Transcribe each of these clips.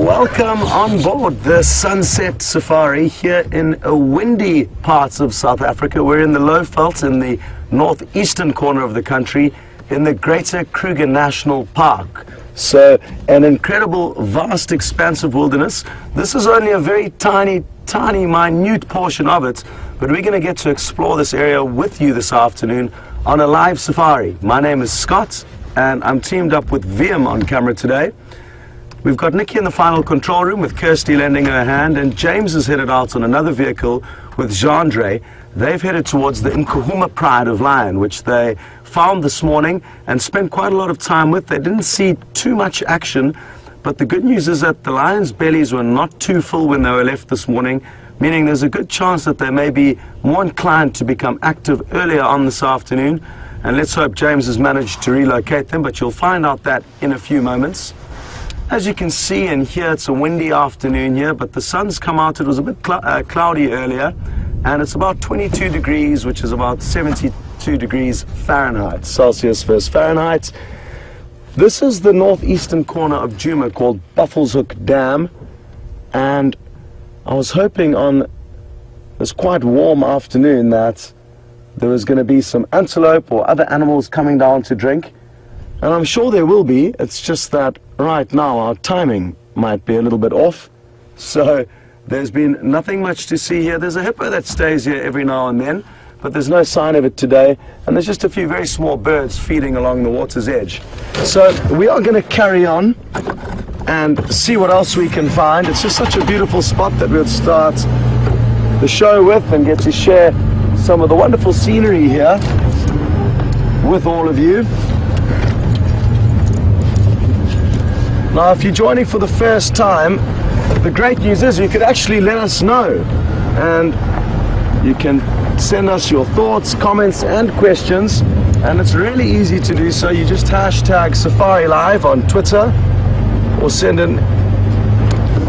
Welcome on board the Sunset Safari here in windy parts of South Africa. We're in the Lowveld in the northeastern corner of the country in the Greater Kruger National Park. So an incredible, vast, expansive wilderness. This is only a very tiny, minute portion of it, but we're going to get to explore this area with you this afternoon on a live safari. My name is Scott and I'm teamed up with VM on camera today. We've got Nikki in the final control room with Kirsty lending her hand, and James is headed out on another vehicle with Jean-Dre. They've headed towards the Nkuhuma Pride of Lion, which they found this morning and spent quite a lot of time with. They didn't see too much action, but the good news is that the lions' bellies were not too full when they were left this morning, meaning there's a good chance that they may be more inclined to become active earlier on this afternoon. And let's hope James has managed to relocate them, but you'll find out that in a few moments. As you can see and hear, it's a windy afternoon here, but the sun's come out. It was a bit cloudy earlier, and it's about 22 degrees, which is about 72 degrees Fahrenheit, Celsius versus Fahrenheit. This is the northeastern corner of Djuma called Buffelshoek Dam, and I was hoping on this quite warm afternoon that there was going to be some antelope or other animals coming down to drink. And I'm sure there will be. It's just that right now our timing might be a little bit off. So there's been nothing much to see here. There's a hippo that stays here every now and then, but there's no sign of it today. And there's just a few very small birds feeding along the water's edge. So we are going to carry on and see what else we can find. It's just such a beautiful spot that we'll start the show with and get to share some of the wonderful scenery here with all of you. Now, if you're joining for the first time, the great news is you could actually let us know, and you can send us your thoughts, comments and questions, and it's really easy to do so. You just hashtag Safari Live on Twitter or send an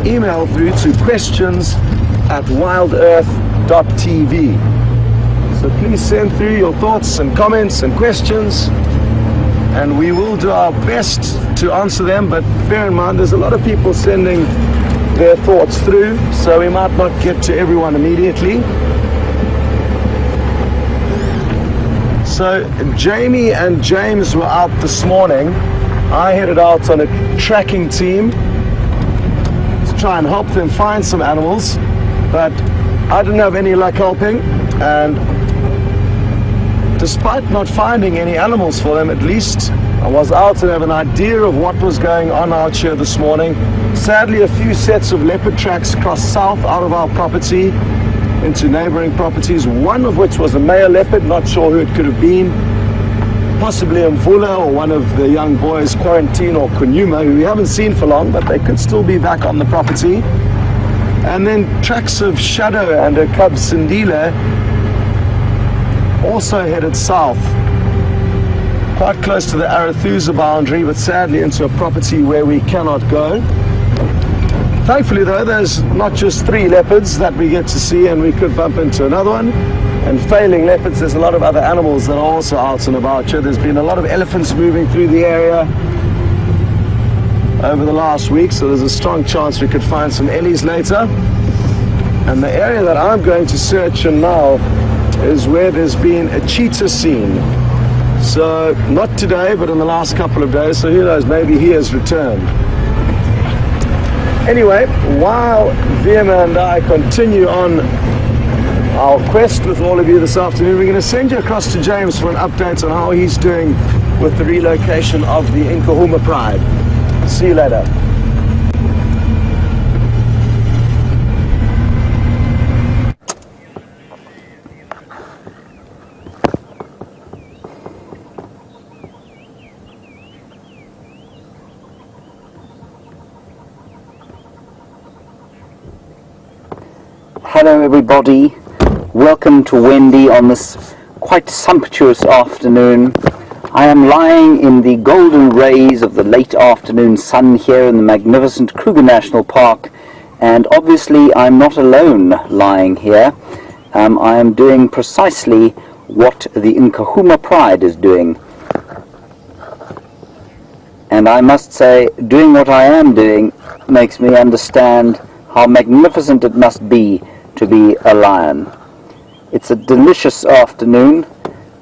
email through to questions@WildEarthTV. So please send through your thoughts and comments and questions, and we will do our best to answer them, but bear in mind there's a lot of people sending their thoughts through, so we might not get to everyone immediately. So Jamie and James were out this morning. I headed out on a tracking team to try and help them find some animals, but I didn't have any luck helping, and despite not finding any animals for them, at least I was out to have an idea of what was going on out here this morning. Sadly, a few sets of leopard tracks crossed south out of our property into neighboring properties, one of which was a male leopard, not sure who it could have been, possibly a Mvula or one of the young boys, Quarantine or Nkuhuma, who we haven't seen for long, but they could still be back on the property. And then tracks of Shadow and her cub Sindile also headed south, quite close to the Arathusa boundary, but sadly into a property where we cannot go. Thankfully though, there's not just 3 leopards that we get to see, and we could bump into another one. And failing leopards, there's a lot of other animals that are also out and about here. There's been a lot of elephants moving through the area over the last week, so there's a strong chance we could find some ellies later. And the area that I'm going to search in now is where there's been a cheetah seen. So not today, but in the last couple of days, so who knows, maybe he has returned. Anyway, while Vima and I continue on our quest with all of you this afternoon, we're going to send you across to James for an update on how he's doing with the relocation of the Nkuhuma Pride. See you later. Hello everybody, welcome to Wendy on this quite sumptuous afternoon. I am lying in the golden rays of the late afternoon sun here in the magnificent Kruger National Park, and obviously I'm not alone lying here. I am doing precisely what the Nkuhuma Pride is doing. And I must say, doing what I am doing makes me understand how magnificent it must be to be a lion. It's a delicious afternoon.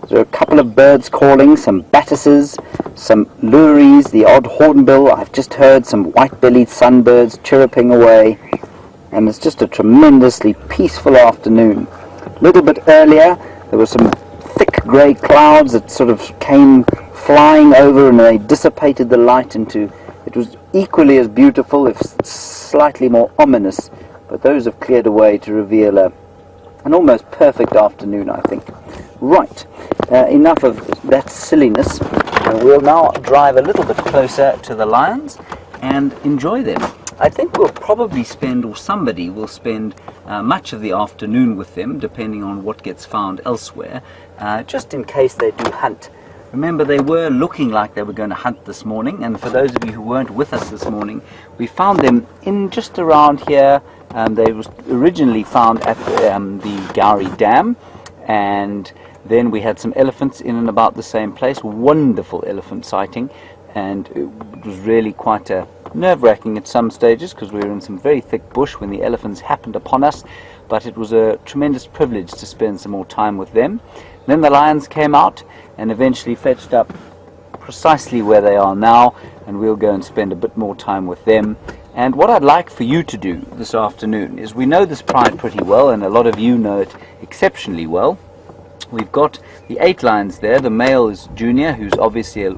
There are a couple of birds calling, some batises, some lories, the odd hornbill. I've just heard some white-bellied sunbirds chirruping away, and it's just a tremendously peaceful afternoon. A little bit earlier, there were some thick grey clouds that sort of came flying over, and they dissipated the light into... It was equally as beautiful, if slightly more ominous, but those have cleared away to reveal an almost perfect afternoon, I think. Right, enough of that silliness. We'll now drive a little bit closer to the lions and enjoy them. I think we'll probably spend, or somebody will spend, much of the afternoon with them, depending on what gets found elsewhere, just in case they do hunt. Remember, they were looking like they were going to hunt this morning, and for those of you who weren't with us this morning, we found them in just around here. They were originally found at the Gowrie Dam, and then we had some elephants in and about the same place. Wonderful elephant sighting, and it was really quite nerve-wracking at some stages because we were in some very thick bush when the elephants happened upon us, but it was a tremendous privilege to spend some more time with them. Then the lions came out and eventually fetched up precisely where they are now, and we'll go and spend a bit more time with them. And what I'd like for you to do this afternoon is, we know this pride pretty well, and a lot of you know it exceptionally well. We've got the 8 lions there. The male is Junior, who's obviously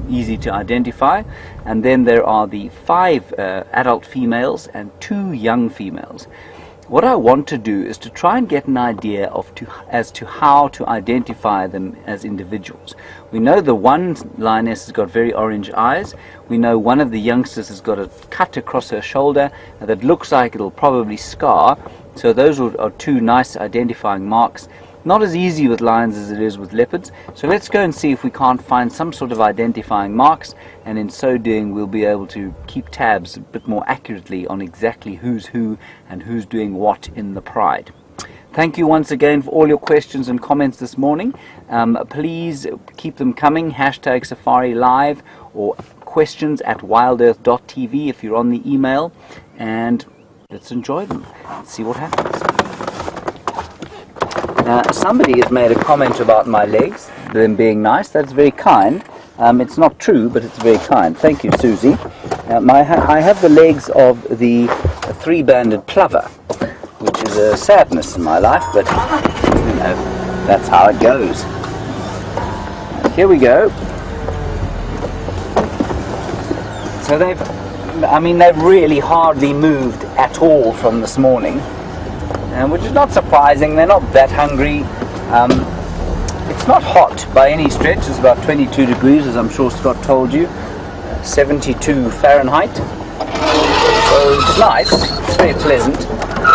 easy to identify, and then there are the 5 adult females and 2 young females. What I want to do is to try and get an idea as to how to identify them as individuals. We know the one lioness has got very orange eyes. We know one of the youngsters has got a cut across her shoulder that looks like it'll probably scar. So those are 2 nice identifying marks. Not as easy with lions as it is with leopards. So let's go and see if we can't find some sort of identifying marks, and in so doing we'll be able to keep tabs a bit more accurately on exactly who's who and who's doing what in the pride. Thank you once again for all your questions and comments this morning. Please keep them coming. Hashtag Safari Live or questions at WildEarthTV if you're on the email, and let's enjoy them. Let's see what happens. Somebody has made a comment about my legs, them being nice. That's very kind. It's not true, but it's very kind. Thank you, Susie. I have the legs of the 3-banded plover, which is a sadness in my life, but you know, that's how it goes. Here we go. So they've really hardly moved at all from this morning. Which is not surprising. They're not that hungry. It's not hot by any stretch. It's about 22 degrees, as I'm sure Scott told you, 72 Fahrenheit. So it's nice, it's very pleasant.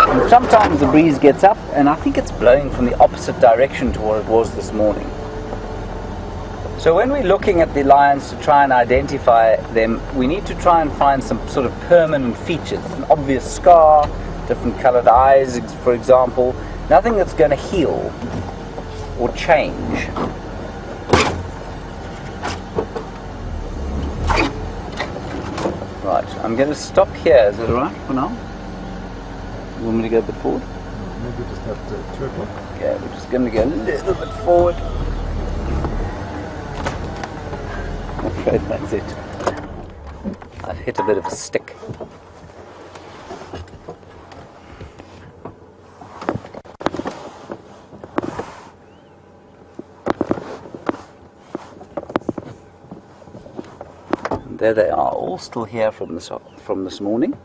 And sometimes the breeze gets up, and I think it's blowing from the opposite direction to what it was this morning. So when we're looking at the lions to try and identify them, we need to try and find some sort of permanent features, an obvious scar, different colored eyes, for example. Nothing that's going to heal or change. Right, I'm going to stop here. Is that alright for now? You want me to go a bit forward? Maybe just at 2 o'clock. Okay, we're just going to go a little bit forward. I'm afraid that's it. I've hit a bit of a stick. There they are, all still here from this morning.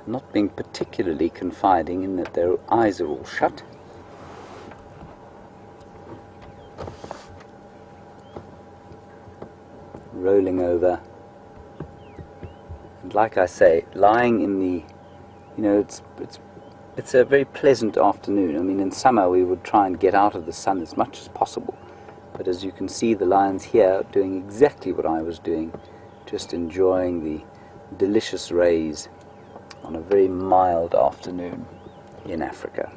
Not being particularly confiding in that their eyes are all shut. Rolling over. And like I say, lying in the, you know, it's a very pleasant afternoon. I mean, in summer we would try and get out of the sun as much as possible. But as you can see, the lions here are doing exactly what I was doing, just enjoying the delicious rays on a very mild afternoon in Africa.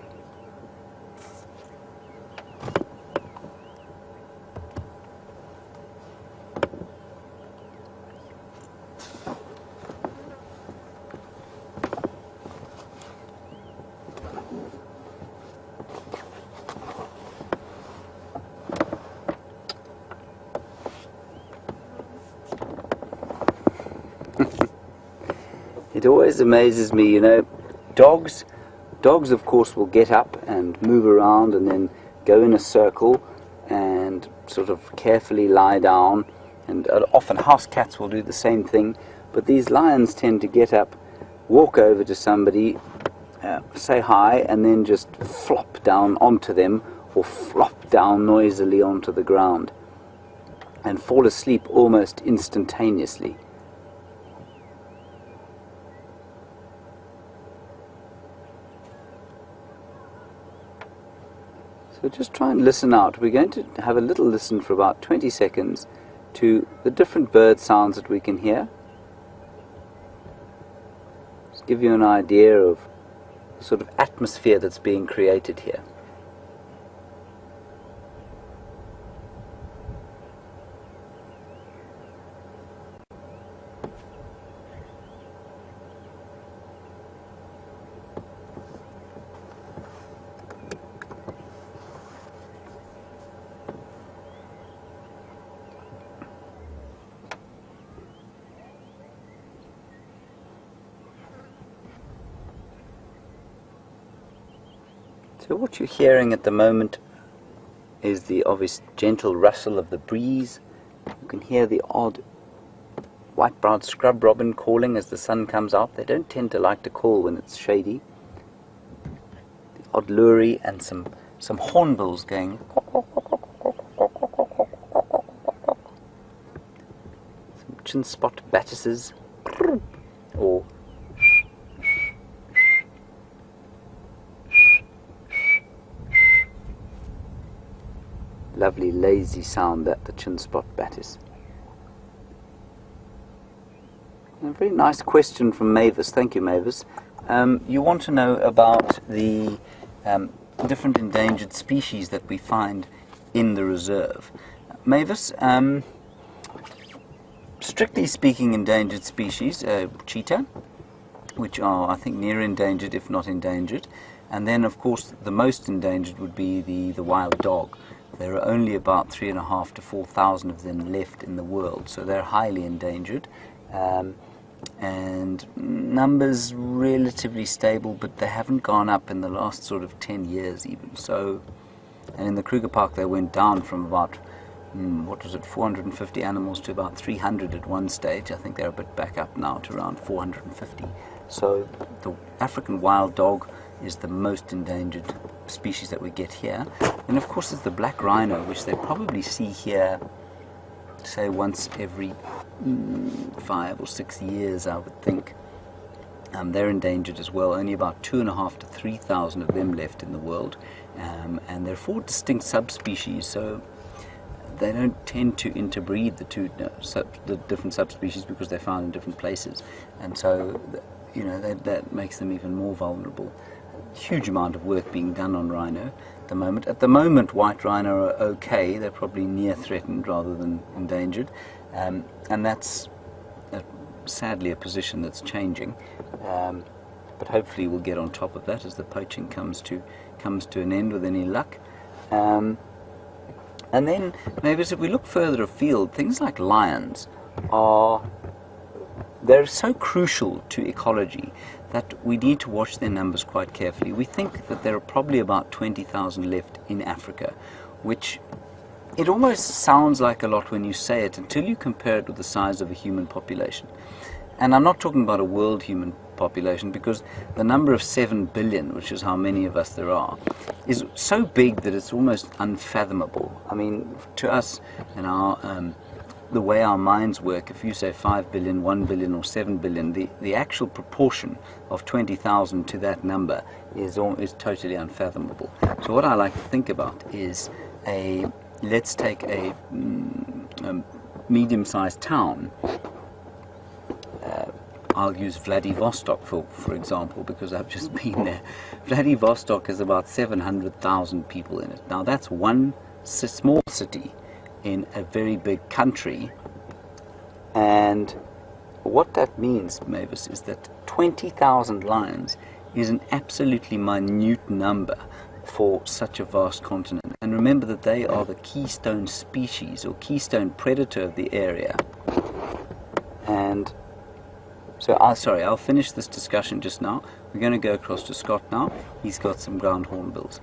It always amazes me, you know, dogs of course will get up and move around and then go in a circle and sort of carefully lie down, and often house cats will do the same thing, but these lions tend to get up, walk over to somebody, say hi, and then just flop down onto them or flop down noisily onto the ground and fall asleep almost instantaneously. So just try and listen out. We're going to have a little listen for about 20 seconds to the different bird sounds that we can hear. Just give you an idea of the sort of atmosphere that's being created here. So what you're hearing at the moment is the obvious gentle rustle of the breeze. You can hear the odd white-browed scrub robin calling as the sun comes out. They don't tend to like to call when it's shady. The odd lory and some hornbills going. Some chin-spot battises, or lovely lazy sound that the chin-spot battis. A very nice question from Mavis. Thank you, Mavis. You want to know about the different endangered species that we find in the reserve. Mavis, strictly speaking, endangered species, cheetah, which are, I think, near endangered, if not endangered. And then, of course, the most endangered would be the wild dog. There are only about 3,500 to 4,000 of them left in the world, so they're highly endangered. And numbers relatively stable, but they haven't gone up in the last sort of 10 years even. So, and in the Kruger Park they went down from about, 450 animals to about 300 at one stage. I think they're a bit back up now to around 450. So the African wild dog is the most endangered species that we get here. And of course there's the black rhino, which they probably see here, say, once every 5 or 6 years, I would think. They're endangered as well. Only about 2,500 to 3,000 of them left in the world, and there are 4 distinct subspecies, so they don't tend to interbreed the different subspecies because they're found in different places, and so that makes them even more vulnerable. Huge amount of work being done on rhino at the moment. At the moment, white rhino are okay. They're probably near threatened rather than endangered, and that's sadly a position that's changing. But hopefully we'll get on top of that as the poaching comes to an end with any luck. And then maybe as if we look further afield, things like lions they're so crucial to ecology that we need to watch their numbers quite carefully. We think that there are probably about 20,000 left in Africa, which it almost sounds like a lot when you say it until you compare it with the size of a human population. And I'm not talking about a world human population, because the number of 7 billion, which is how many of us there are, is so big that it's almost unfathomable. I mean, to us and the way our minds work, if you say 5 billion, 1 billion or 7 billion, the actual proportion of 20,000 to that number is totally unfathomable. So what I like to think about is let's take a medium-sized town. I'll use Vladivostok for example, because I've just been there. Vladivostok has about 700,000 people in it. Now that's one small city in a very big country, and what that means, Mavis, is that 20,000 lions is an absolutely minute number for such a vast continent. And remember that they are the keystone species or keystone predator of the area, and So, sorry, I'll finish this discussion just now. We're going to go across to Scott now. He's got some ground hornbills.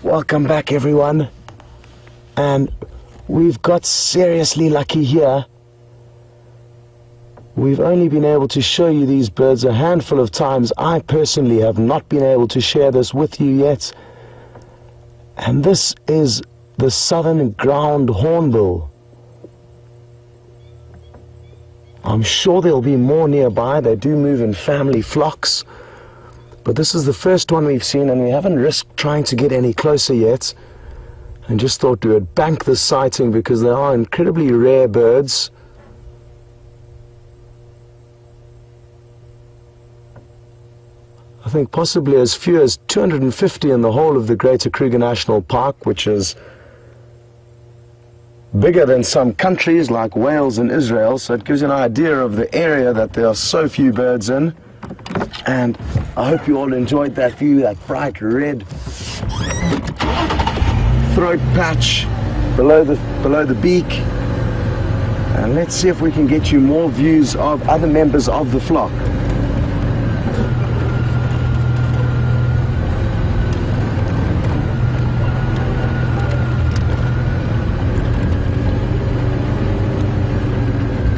Welcome back, everyone. And we've got seriously lucky here. We've only been able to show you these birds a handful of times. I personally have not been able to share this with you yet. And this is the southern ground hornbill. I'm sure there'll be more nearby. They do move in family flocks. But this is the first one we've seen, and we haven't risked trying to get any closer yet. And just thought we would bank this sighting because they are incredibly rare birds. I think possibly as few as 250 in the whole of the Greater Kruger National Park, which is bigger than some countries like Wales and Israel, so it gives you an idea of the area that there are so few birds in. And I hope you all enjoyed that view, that bright red throat patch below the beak. And let's see if we can get you more views of other members of the flock.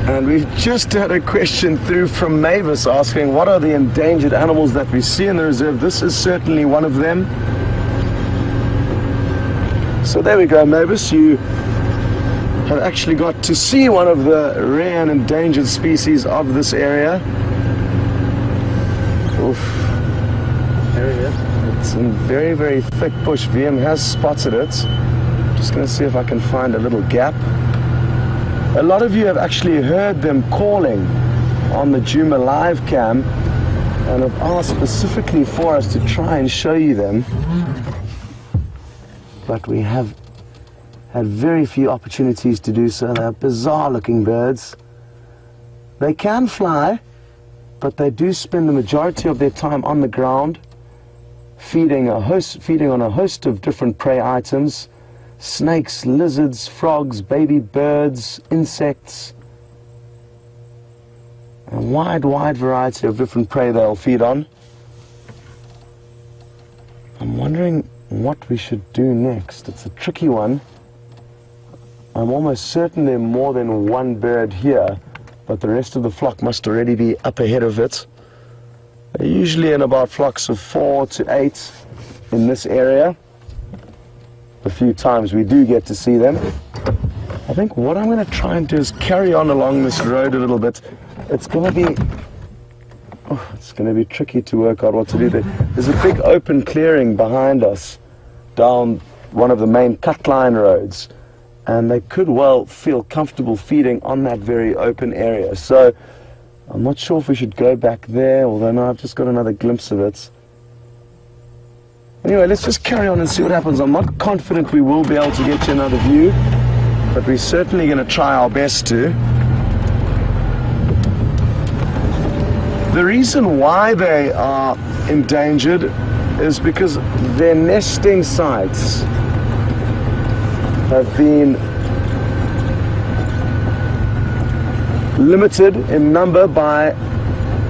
And we've just had a question through from Mavis asking, what are the endangered animals that we see in the reserve? This is certainly one of them. So there we go, Mavis. You have actually got to see one of the rare and endangered species of this area. Oof. There it is. It's in very, very thick bush. VM has spotted it. Just going to see if I can find a little gap. A lot of you have actually heard them calling on the Djuma live cam and have asked specifically for us to try and show you them. But we have had very few opportunities to do so. They're bizarre looking birds. They can fly, but they do spend the majority of their time on the ground, feeding on a host of different prey items. Snakes, lizards, frogs, baby birds, insects. A wide variety of different prey they'll feed on. I'm wondering what we should do next. It's a tricky one. I'm almost certain there are more than one bird here, but the rest of the flock must already be up ahead of it. They're usually in about flocks of 4 to 8 in this area. A few times we do get to see them. I think what I'm going to try and do is carry on along this road a little bit. It's going to be tricky to work out what to do there. There's a big open clearing behind us down one of the main cut line roads, and they could well feel comfortable feeding on that very open area. So I'm not sure if we should go back there, although now I've just got another glimpse of it. Anyway, let's just carry on and see what happens. I'm not confident we will be able to get you another view, but we're certainly going to try our best to. The reason why they are endangered is because their nesting sites have been limited in number by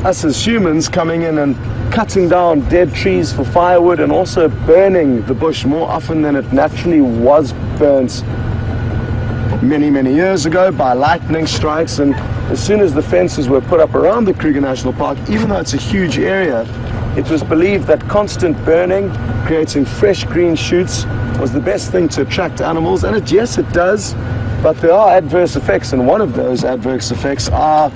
us as humans coming in and cutting down dead trees for firewood and also burning the bush more often than it naturally was burnt many years ago by lightning strikes. And as soon as the fences were put up around the Kruger National Park, even though it's a huge area, it was believed that constant burning, creating fresh green shoots, was the best thing to attract animals. And yes, it does, but there are adverse effects, and one of those adverse effects are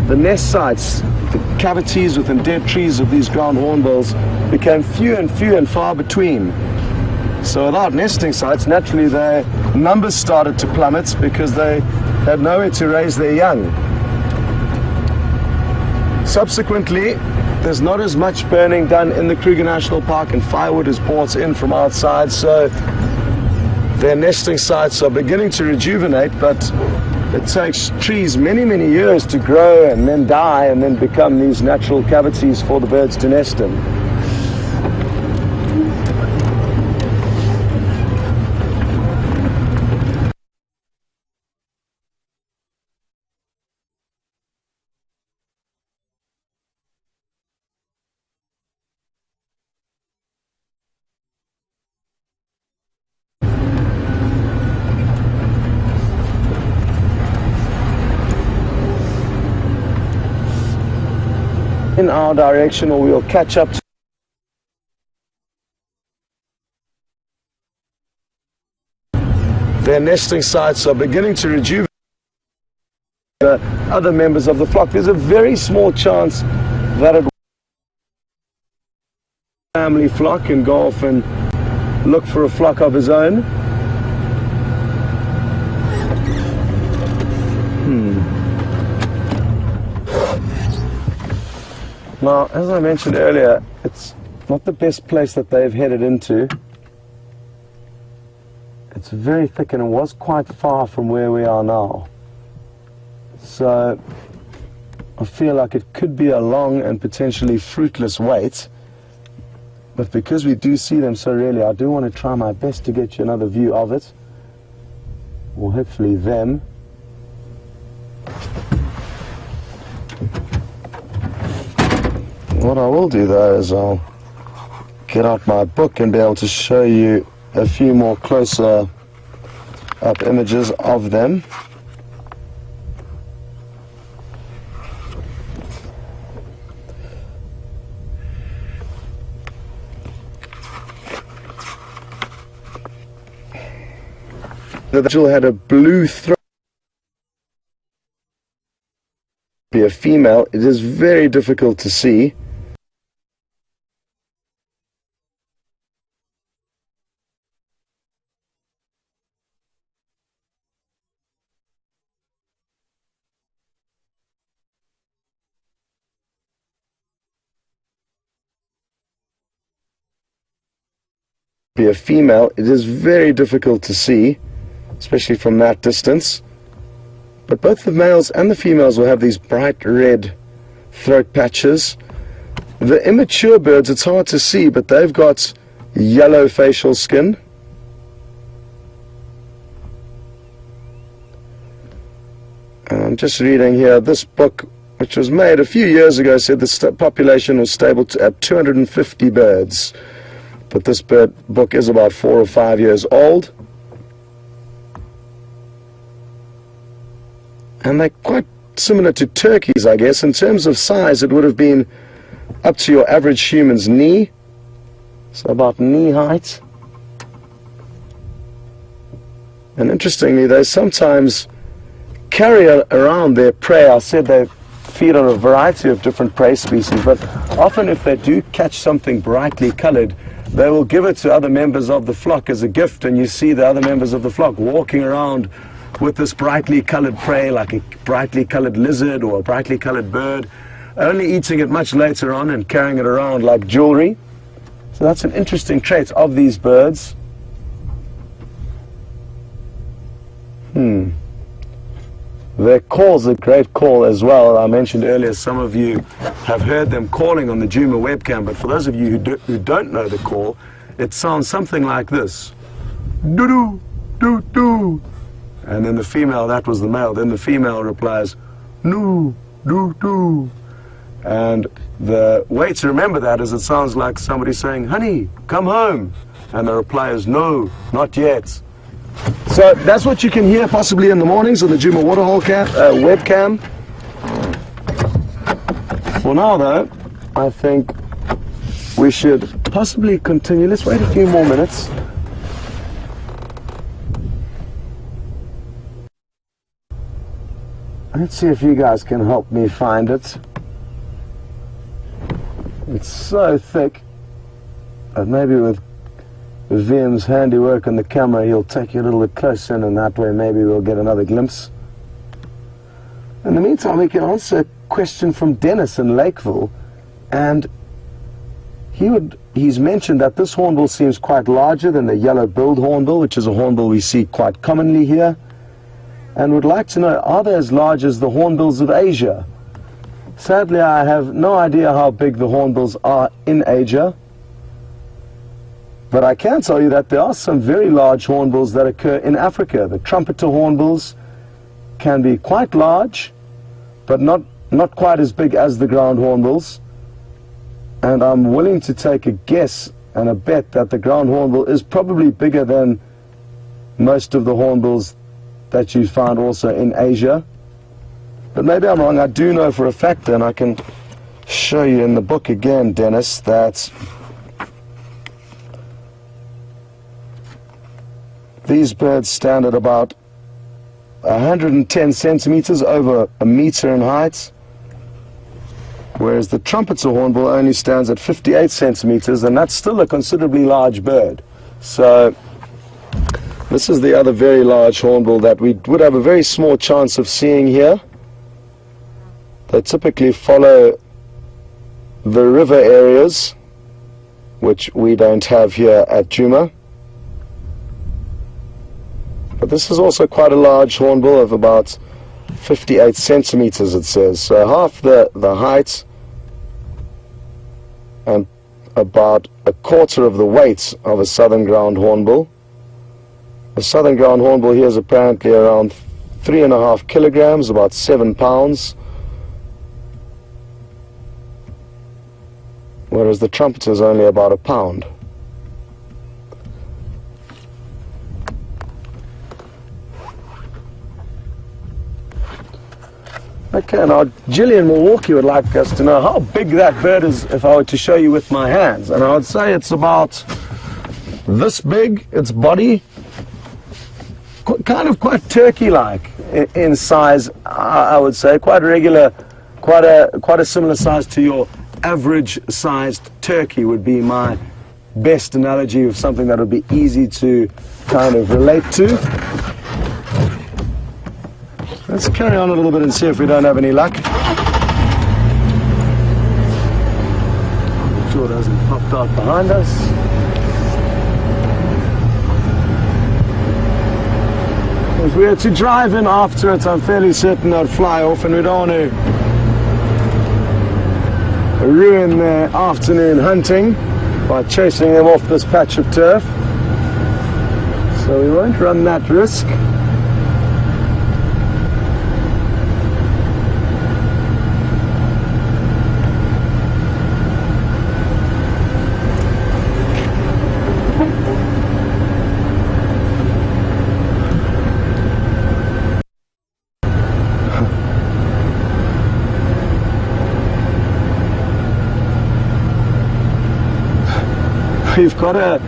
the nest sites. The cavities within dead trees of these ground hornbills became few and far between. So without nesting sites, naturally their numbers started to plummet because they had nowhere to raise their young. Subsequently, there's not as much burning done in the Kruger National Park, and firewood is brought in from outside, so their nesting sites are beginning to rejuvenate, but it takes trees many years to grow and then die and then become these natural cavities for the birds to nest in. in our direction, or we'll catch up to their nesting sites are beginning to rejuvenate other members of the flock. There's a very small chance that it family flock and go off and look for a flock of his own. Now, as I mentioned earlier, it's not the best place that they've headed into. It's very thick and it was quite far from where we are now. So I feel like it could be a long and potentially fruitless wait. But because we do see them so rarely, I do want to try my best to get you another view of it. Or hopefully them. What I will do though is I'll get out my book and be able to show you a few more closer up images of them. The individual had a blue throat. Be a female. It is very difficult to see. Be a female. It is very difficult to see, especially from that distance. But both the males and the females will have these bright red throat patches. The immature birds, it's hard to see, but they've got yellow facial skin. And I'm just reading here, this book, which was made a few years ago, said the population was stable at 250 birds. But this book is about 4 or 5 years old. And they're quite similar to turkeys, I guess. In terms of size, it would have been up to your average human's knee. So about knee height. And interestingly, they sometimes carry around their prey. I said they feed on a variety of different prey species, but often if they do catch something brightly colored, they will give it to other members of the flock as a gift, and you see the other members of the flock walking around with this brightly colored prey, like a brightly colored lizard or a brightly colored bird, only eating it much later on and carrying it around like jewelry. So that's an interesting trait of these birds. Their call's a great call as well. I mentioned earlier some of you have heard them calling on the Djuma webcam, but for those of you who don't know the call, it sounds something like this. Doo-doo, doo-doo. And then the female, that was the male, then the female replies, no, doo-doo. And the way to remember that is it sounds like somebody saying, honey, come home. And the reply is, no, not yet. So that's what you can hear possibly in the mornings on the Djuma waterhole webcam. For now though, I think we should possibly continue. Let's wait a few more minutes. Let's see if you guys can help me find it. It's so thick that maybe with VM's handiwork on the camera, he'll take you a little bit closer in, and that way maybe we'll get another glimpse. In the meantime, we can answer a question from Dennis in Lakeville, and he's mentioned that this hornbill seems quite larger than the yellow-billed hornbill, which is a hornbill we see quite commonly here, and would like to know, are they as large as the hornbills of Asia? Sadly, I have no idea how big the hornbills are in Asia, but I can tell you that there are some very large hornbills that occur in Africa. The trumpeter hornbills can be quite large, but not quite as big as the ground hornbills. And I'm willing to take a guess and a bet that the ground hornbill is probably bigger than most of the hornbills that you find also in Asia. But maybe I'm wrong. I do know for a fact, and I can show you in the book again, Dennis, that these birds stand at about 110 centimeters, over a meter in height, whereas the trumpeter hornbill only stands at 58 centimeters, and that's still a considerably large bird. So this is the other very large hornbill that we would have a very small chance of seeing here. They typically follow the river areas, which we don't have here at Djuma. But this is also quite a large hornbill of about 58 centimeters, it says. So half the height and about a quarter of the weight of a southern ground hornbill. A southern ground hornbill here is apparently around 3.5 kilograms, about 7 pounds. Whereas the trumpeter is only about a pound. Okay, now Gillian Milwaukee would like us to know how big that bird is if I were to show you with my hands. And I would say it's about this big, its body, kind of quite turkey-like in size, I would say, quite regular, quite a similar size to your average-sized turkey would be my best analogy of something that would be easy to kind of relate to. Let's carry on a little bit and see if we don't have any luck. Sure it hasn't popped out behind us. If we were to drive in after it, I'm fairly certain they'd fly off, and we don't want to ruin their afternoon hunting by chasing them off this patch of turf. So we won't run that risk. We've got a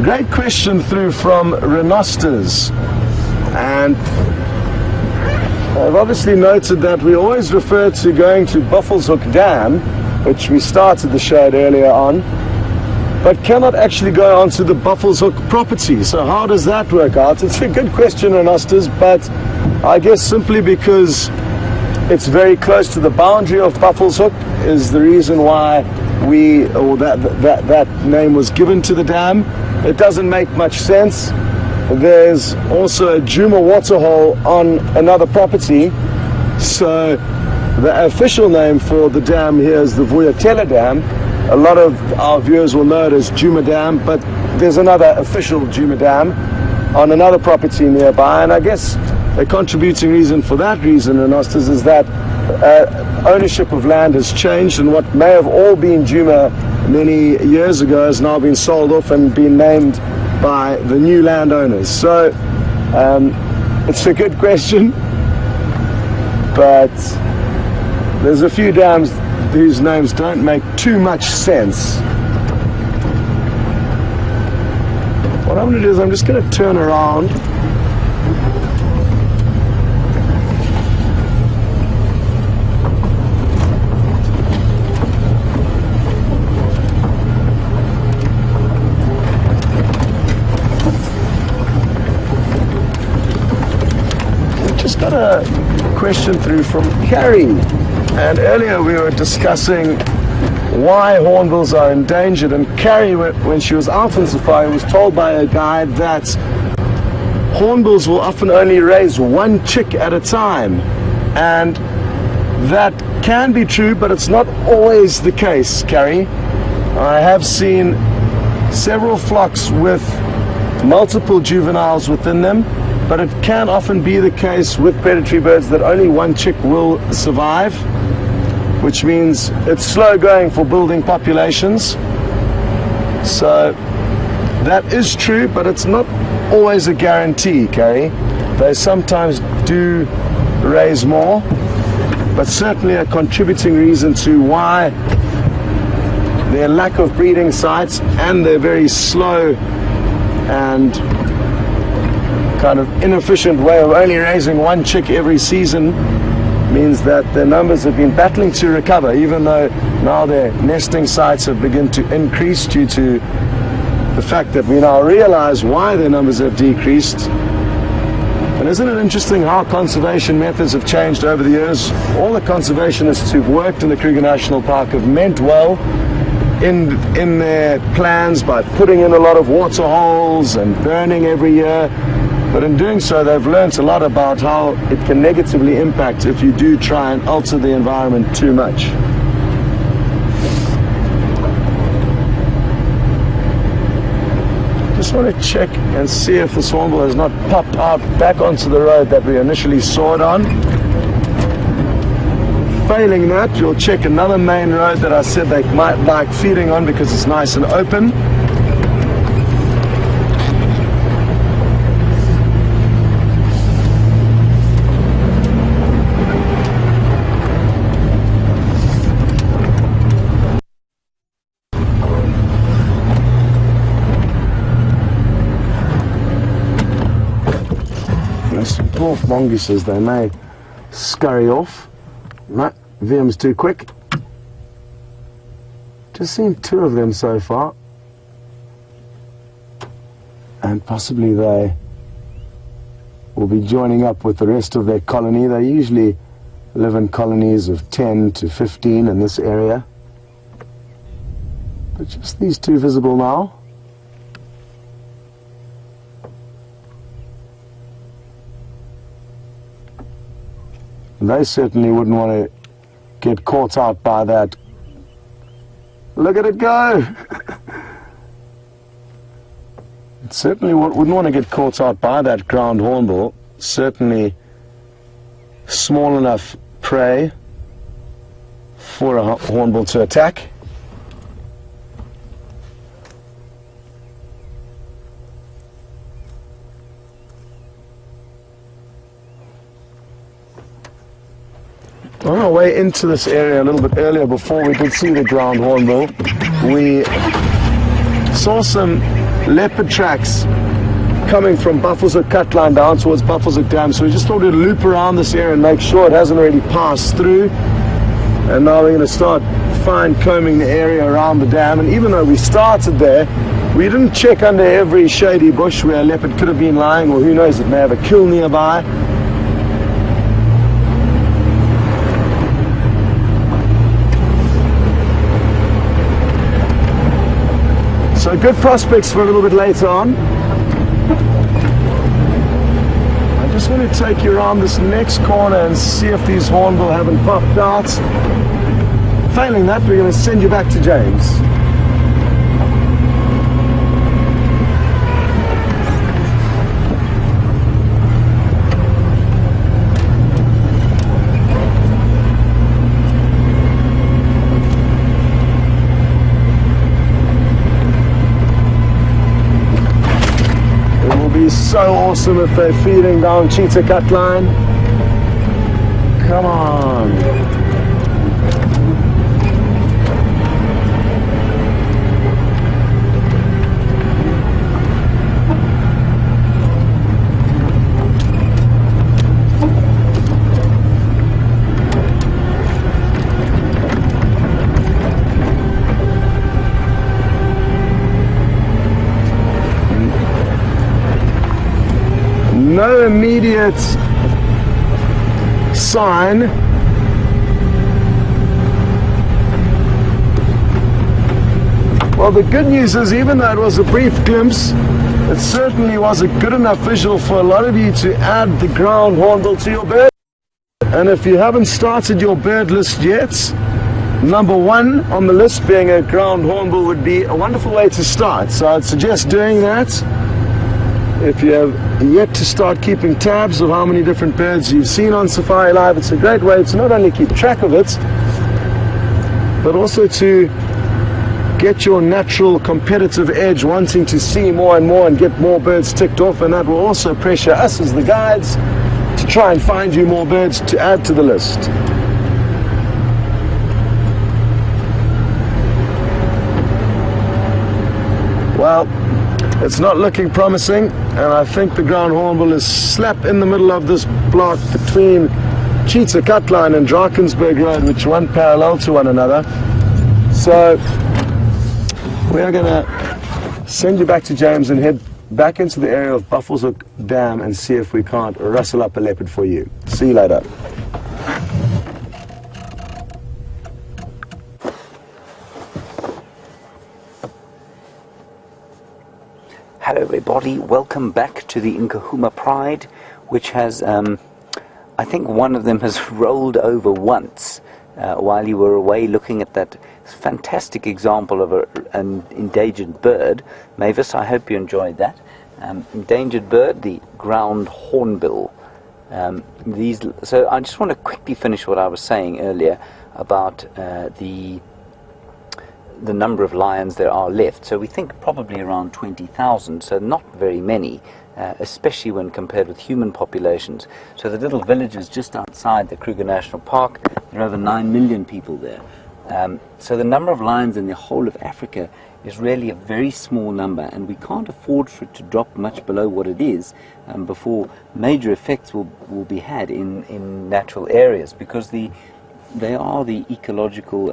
great question through from Renosters, and I've obviously noted that we always refer to going to Buffelshoek Dam, which we started the show earlier on, but cannot actually go onto the Buffelshoek property. So how does that work out? It's a good question, Renosters, but I guess simply because it's very close to the boundary of Buffelshoek is the reason why that name was given to the dam. It doesn't make much sense. There's also a Djuma waterhole on another property, so the official name for the dam here is the Vuyatela Dam. A lot of our viewers will know it as Djuma Dam, but there's another official Djuma Dam on another property nearby, and I guess a contributing reason for that reason, Renosters, is that ownership of land has changed, and what may have all been Djuma many years ago has now been sold off and been named by the new landowners. So it's a good question, but there's a few dams whose names don't make too much sense. What I'm going to do is I'm just going to turn around. Got a question through from Carrie, and earlier we were discussing why hornbills are endangered, and Carrie, when she was out on safari, was told by a guide that hornbills will often only raise one chick at a time, and that can be true, but it's not always the case, Carrie. I have seen several flocks with multiple juveniles within them, but it can often be the case with predatory birds that only one chick will survive, which means it's slow going for building populations. So that is true, but it's not always a guarantee, Carrie. They sometimes do raise more. but certainly a contributing reason to why their lack of breeding sites and their very slow and kind of inefficient way of only raising one chick every season means that their numbers have been battling to recover, even though now their nesting sites have begun to increase due to the fact that we now realize why their numbers have decreased. And isn't it interesting how conservation methods have changed over the years? All the conservationists who've worked in the Kruger National Park have meant well in their plans by putting in a lot of water holes and burning every year, but in doing so they've learnt a lot about how it can negatively impact if you do try and alter the environment too much. Just want to check and see if this hornbill has not popped out back onto the road that we initially saw it on. Failing that, we'll check another main road that I said they might like feeding on because it's nice and open. There's some dwarf mongooses, they may scurry off. No, VM's too quick. Just seen 2 of them so far. And possibly they will be joining up with the rest of their colony. They usually live in colonies of 10 to 15 in this area. But just these 2 visible now. They certainly wouldn't want to get caught out by that. Look at it go! It certainly wouldn't want to get caught out by that ground hornbill. Certainly small enough prey for a hornbill to attack. On our way into this area a little bit earlier, before we did see the ground hornbill, we saw some leopard tracks coming from Buffelshoek Cutline down towards Buffelshoek Dam, so we just thought we'd loop around this area and make sure it hasn't already passed through. And now we're going to start fine combing the area around the dam, and even though we started there, we didn't check under every shady bush where a leopard could have been lying, or who knows, it may have a kill nearby. So good prospects for a little bit later on. I just want to take you around this next corner and see if these hornbill haven't popped out. Failing that, we're going to send you back to James. So awesome if they're feeding down cheetah cutline. Come on. No immediate sign. Well, the good news is, even though it was a brief glimpse, it certainly was a good enough visual for a lot of you to add the ground hornbill to your bird. And if you haven't started your bird list yet, number 1 on the list being a ground hornbill would be a wonderful way to start. So I'd suggest doing that. If you have yet to start keeping tabs of how many different birds you've seen on Safari Live, it's a great way to not only keep track of it, but also to get your natural competitive edge, wanting to see more and more and get more birds ticked off, and that will also pressure us as the guides to try and find you more birds to add to the list. Well, it's not looking promising, and I think the ground hornbill is slap in the middle of this block between Cheetah Cutline and Drakensberg Road, which run parallel to one another. So we are going to send you back to James and head back into the area of Buffelshoek Dam and see if we can't rustle up a leopard for you. See you later. Hello everybody, welcome back to the Nkuhuma Pride, which has, I think one of them has rolled over once while you were away looking at that fantastic example of an endangered bird. Mavis, I hope you enjoyed that. Endangered bird, the ground hornbill. So I just want to quickly finish what I was saying earlier about the number of lions there are left. So we think probably around 20,000, so not very many, especially when compared with human populations. So the little villages just outside the Kruger National Park, there are over 9 million people there. So the number of lions in the whole of Africa is really a very small number, and we can't afford for it to drop much below what it is before major effects will be had in natural areas, because they are the ecological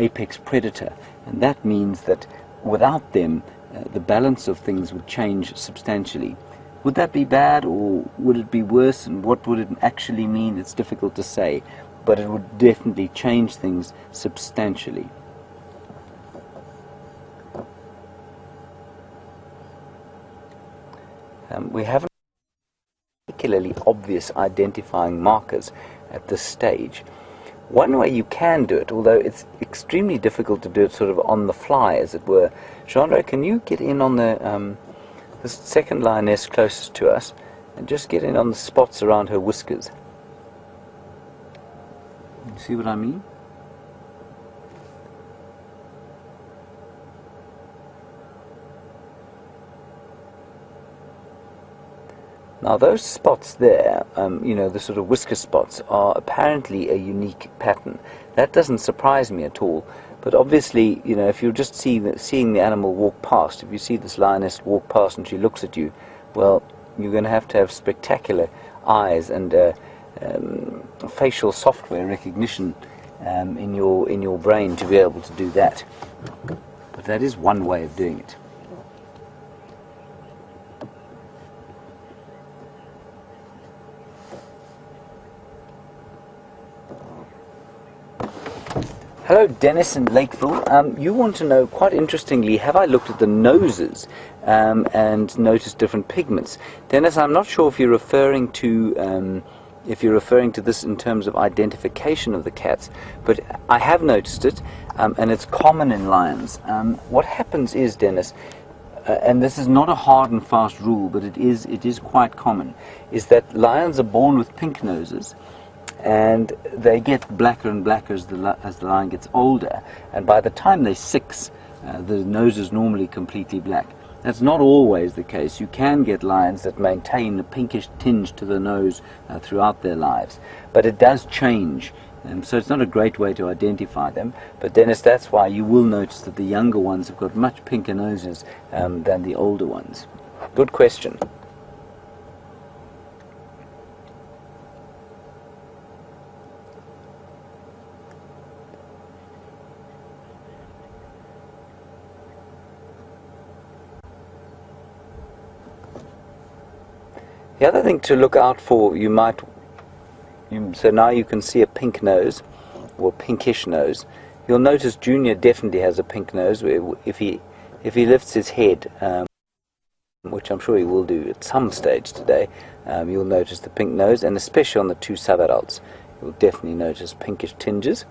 apex predator, and that means that without them the balance of things would change substantially. Would that be bad, or would it be worse, and what would it actually mean? It's difficult to say, but it would definitely change things substantially. We haven't particularly obvious identifying markers at this stage. One way you can do it, although it's extremely difficult to do it sort of on the fly, as it were. Chandra, can you get in on the second lioness closest to us, and just get in on the spots around her whiskers? You see what I mean? Now those spots there, you know, the sort of whisker spots, are apparently a unique pattern. That doesn't surprise me at all, but obviously, you know, if you're just seeing the animal walk past, if you see this lioness walk past and she looks at you, well, you're going to have spectacular eyes and facial software recognition in your brain to be able to do that. But that is one way of doing it. Hello, Dennis in Lakeville. You want to know, quite interestingly, have I looked at the noses and noticed different pigments? Dennis, I'm not sure if you're referring to this in terms of identification of the cats, but I have noticed it, and it's common in lions. What happens is, Dennis, and this is not a hard and fast rule, but it is quite common, is that lions are born with pink noses, and they get blacker and blacker as the lion gets older, and by the time they're 6, the nose is normally completely black. That's not always the case. You can get lions that maintain a pinkish tinge to the nose throughout their lives, but it does change, so it's not a great way to identify them. But Dennis, that's why you will notice that the younger ones have got much pinker noses than the older ones. Good question. The other thing to look out for, so now you can see a pink nose, or pinkish nose. You'll notice Junior definitely has a pink nose. If he lifts his head, which I'm sure he will do at some stage today, you'll notice the pink nose, and especially on the 2 subadults, you'll definitely notice pinkish tinges.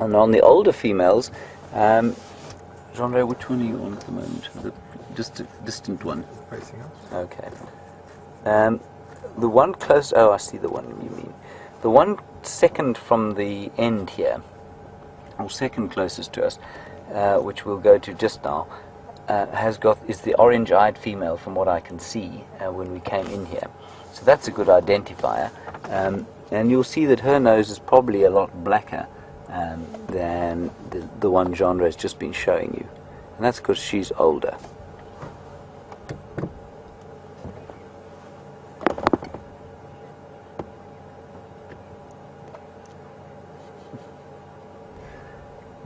And on the older females, Jean-Ray, which one are you on at the moment? The distant one. Facing us. Okay. The one close, oh, I see the one you mean. The one second from the end here, or second closest to us, which we'll go to just now, is the orange-eyed female, from what I can see when we came in here. So that's a good identifier, and you'll see that her nose is probably a lot blacker than the one Jean has just been showing you. and that's because she's older.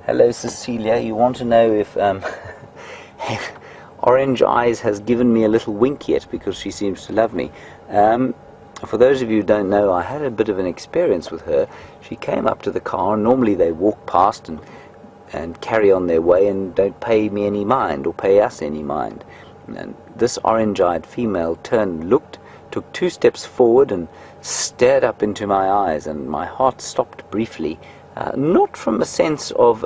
Hello Cecilia, you want to know if Orange Eyes has given me a little wink yet, because she seems to love me. For those of you who don't know, I had a bit of an experience with her. She came up to the car, and normally they walk past and carry on their way and don't pay me any mind, or pay us any mind. And this orange-eyed female turned, looked, took 2 steps forward and stared up into my eyes, and my heart stopped briefly. Not from a sense of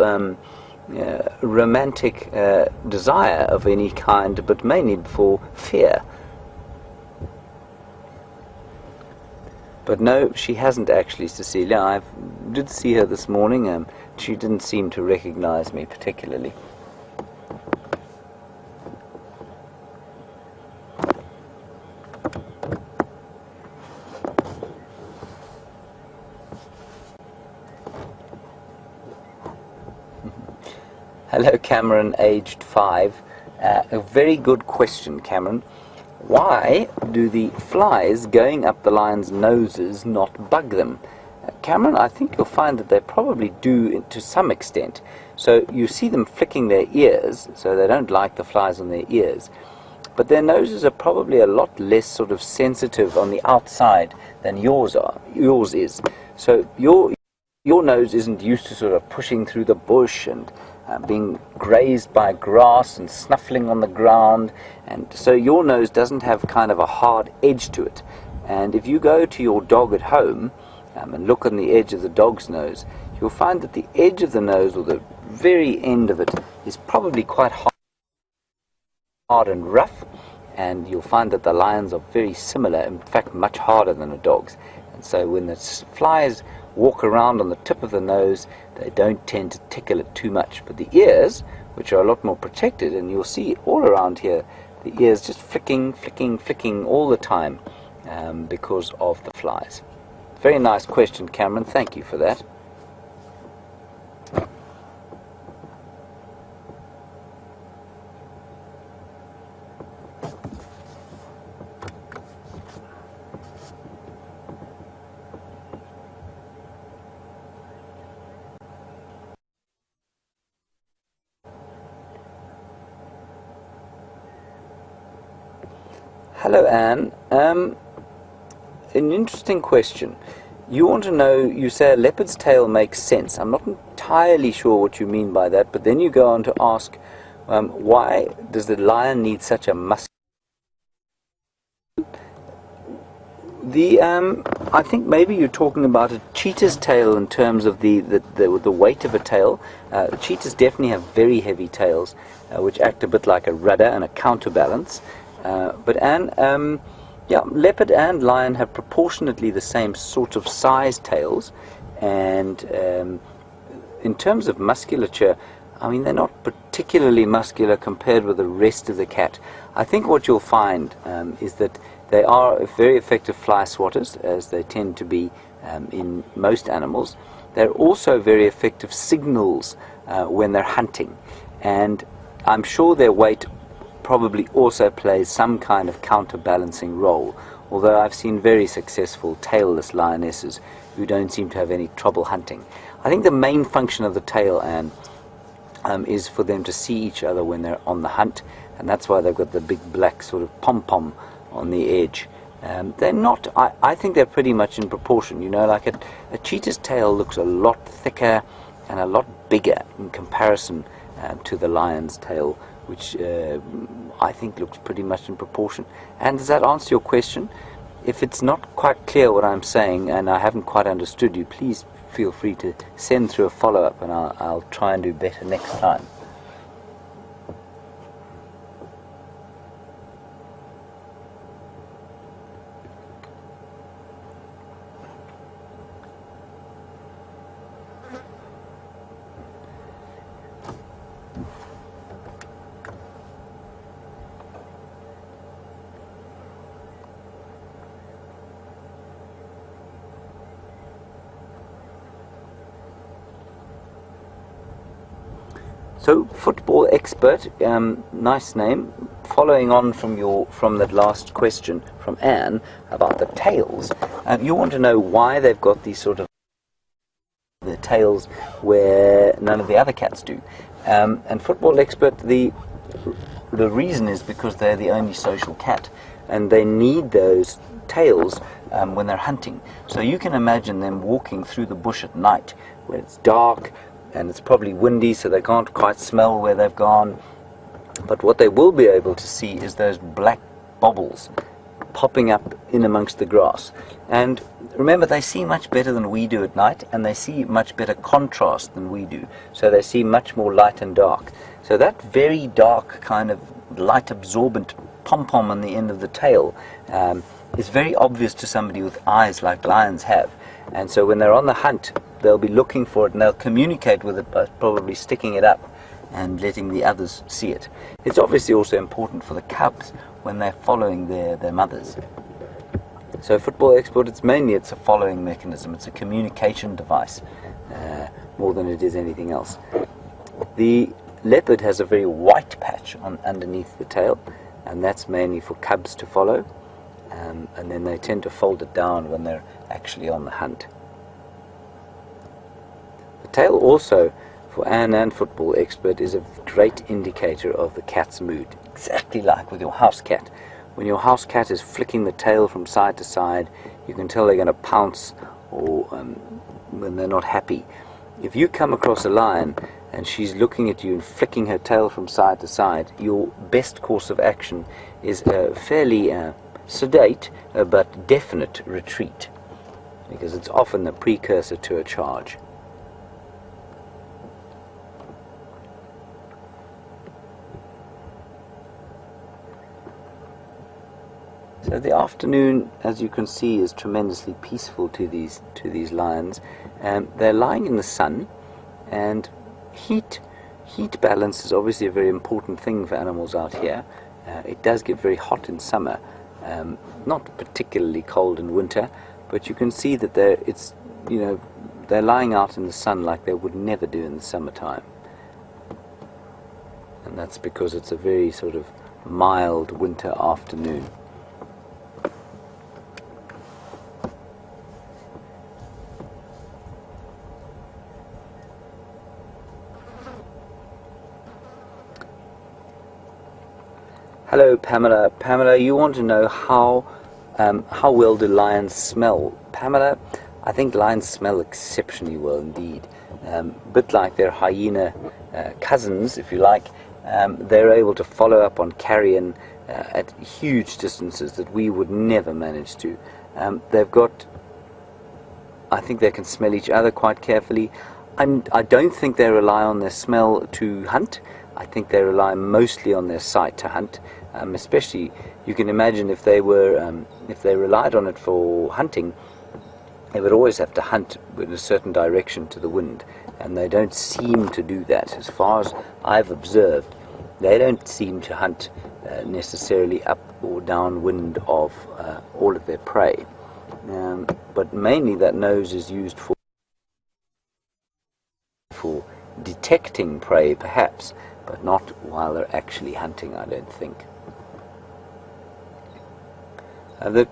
romantic desire of any kind, but mainly for fear. But no, she hasn't actually, Cecilia. I did see her this morning. She didn't seem to recognize me particularly. Hello Cameron, aged 5. A very good question, Cameron. Why do the flies going up the lion's noses not bug them? Cameron, I think you'll find that they probably do to some extent. So you see them flicking their ears, so they don't like the flies on their ears. But their noses are probably a lot less sort of sensitive on the outside than yours is. So your nose isn't used to sort of pushing through the bush and being grazed by grass and snuffling on the ground, and so your nose doesn't have kind of a hard edge to it. And if you go to your dog at home and look on the edge of the dog's nose, you'll find that the edge of the nose, or the very end of it, is probably quite hard and rough, and you'll find that the lions are very similar, in fact much harder than a dog's. And so when the flies walk around on the tip of the nose, they don't tend to tickle it too much. But the ears, which are a lot more protected, and you'll see all around here, the ears just flicking all the time because of the flies. Very nice question, Cameron. Thank you for that. Hello Anne. An interesting question. You want to know, you say a leopard's tail makes sense. I'm not entirely sure what you mean by that, but then you go on to ask, why does the lion need such a muscle? I think maybe you're talking about a cheetah's tail in terms of the weight of a tail. Cheetahs definitely have very heavy tails, which act a bit like a rudder and a counterbalance. But Anne, yeah, leopard and lion have proportionately the same sort of size tails, and in terms of musculature, I mean, they're not particularly muscular compared with the rest of the cat. I think what you'll find is that they are very effective fly swatters, as they tend to be in most animals. They're also very effective signals when they're hunting, and I'm sure their weight probably also plays some kind of counterbalancing role, although I've seen very successful tailless lionesses who don't seem to have any trouble hunting. I think the main function of the tail, Anne, is for them to see each other when they're on the hunt, and that's why they've got the big black sort of pom-pom on the edge. They're not, I think they're pretty much in proportion. You know, like a cheetah's tail looks a lot thicker and a lot bigger in comparison to the lion's tail, which I think looks pretty much in proportion. And does that answer your question? If it's not quite clear what I'm saying and I haven't quite understood you, please feel free to send through a follow-up, and I'll try and do better next time. So, football expert, nice name. Following on from that last question from Anne about the tails, you want to know why they've got these sort of the tails where none of the other cats do. And football expert, the reason is because they're the only social cat, and they need those tails when they're hunting. So you can imagine them walking through the bush at night where it's dark and it's probably windy, so they can't quite smell where they've gone. But what they will be able to see is those black bobbles popping up in amongst the grass. And remember, they see much better than we do at night, and they see much better contrast than we do. So they see much more light and dark. So that very dark kind of light absorbent pom-pom on the end of the tail is very obvious to somebody with eyes like lions have. And so when they're on the hunt, they'll be looking for it, and they'll communicate with it by probably sticking it up and letting the others see it. It's obviously also important for the cubs when they're following their mothers. So football expert, it's a following mechanism. It's a communication device more than it is anything else. The leopard has a very white patch underneath the tail, and that's mainly for cubs to follow. And then they tend to fold it down when they're actually on the hunt. The tail also, for Anne and football expert, is a great indicator of the cat's mood. Exactly like with your house cat. When your house cat is flicking the tail from side to side, you can tell they're going to pounce, or when they're not happy. If you come across a lion and she's looking at you and flicking her tail from side to side, your best course of action is a fairly sedate but definite retreat, because it's often the precursor to a charge. So the afternoon, as you can see, is tremendously peaceful to these lions. They're lying in the sun, and heat balance is obviously a very important thing for animals out here. It does get very hot in summer, not particularly cold in winter, but you can see that they're lying out in the sun like they would never do in the summertime. And that's because it's a very sort of mild winter afternoon. Hello, Pamela. Pamela, you want to know how well do lions smell? Pamela, I think lions smell exceptionally well indeed. A bit like their hyena cousins, if you like, they're able to follow up on carrion at huge distances that we would never manage to. I think they can smell each other quite carefully. I don't think they rely on their smell to hunt. I think they rely mostly on their sight to hunt. Especially, you can imagine if they relied on it for hunting, they would always have to hunt in a certain direction to the wind, and they don't seem to do that. As far as I've observed, they don't seem to hunt necessarily up or downwind of all of their prey. But mainly that nose is used for detecting prey, perhaps, but not while they're actually hunting, I don't think. The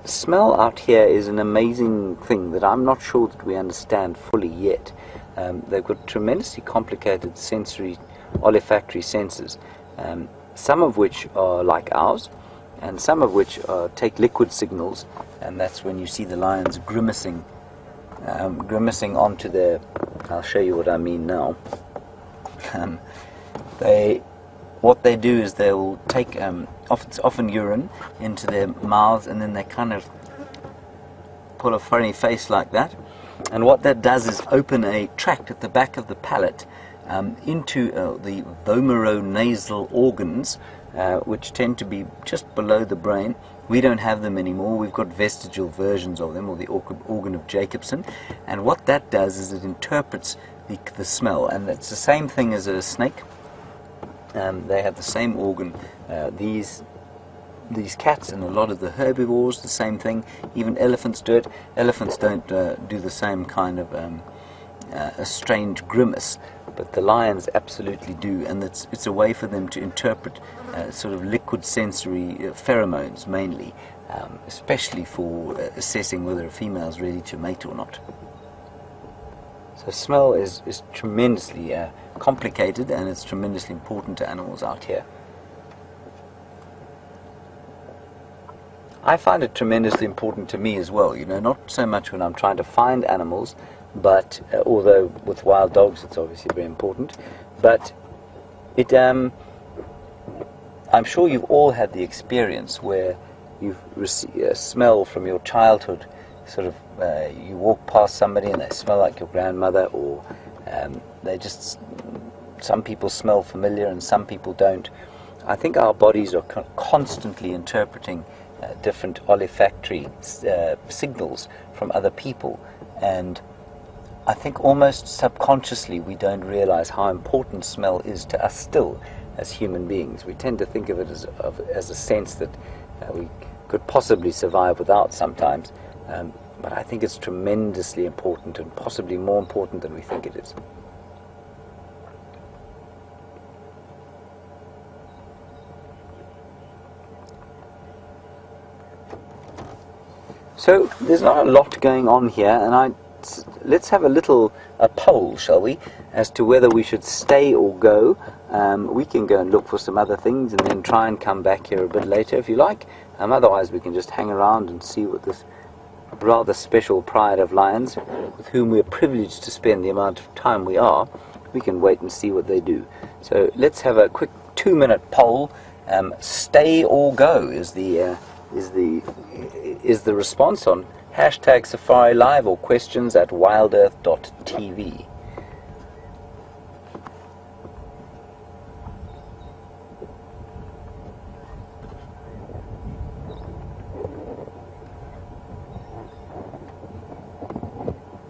smell out here is an amazing thing that I'm not sure that we understand fully yet. They've got tremendously complicated sensory, olfactory senses, some of which are like ours, and some of which take liquid signals, and that's when you see the lions grimacing onto their... I'll show you what I mean now. What they do is they will take often urine into their mouths, and then they kind of pull a funny face like that, and what that does is open a tract at the back of the palate into the vomeronasal organs, which tend to be just below the brain. We don't have them anymore. We've got vestigial versions of them, or the organ of Jacobson, and what that does is it interprets the smell, and it's the same thing as a snake. They have the same organ. These cats and a lot of the herbivores, the same thing. Even elephants do it. Elephants don't do the same kind of a strange grimace, but the lions absolutely do, and it's a way for them to interpret sort of liquid sensory pheromones mainly, especially for assessing whether a female is ready to mate or not. So smell is tremendously complicated, and it's tremendously important to animals out here. I find it tremendously important to me as well, you know, not so much when I'm trying to find animals, but although with wild dogs it's obviously very important, but it I'm sure you've all had the experience where you've received a smell from your childhood, sort of you walk past somebody and they smell like your grandmother, or they just, some people smell familiar and some people don't. I think our bodies are constantly interpreting different olfactory signals from other people, and I think almost subconsciously we don't realize how important smell is to us still as human beings. We tend to think of it as a sense that we could possibly survive without sometimes, but I think it's tremendously important, and possibly more important than we think it is. So there's not a lot going on here, and let's have a poll, shall we, as to whether we should stay or go. We can go and look for some other things and then try and come back here a bit later if you like. Otherwise we can just hang around and see what this rather special pride of lions, with whom we're privileged to spend the amount of time we are, we can wait and see what they do. So let's have a quick 2-minute poll. Stay or go is the response on hashtag Safari Live, or questions at WildEarthTV.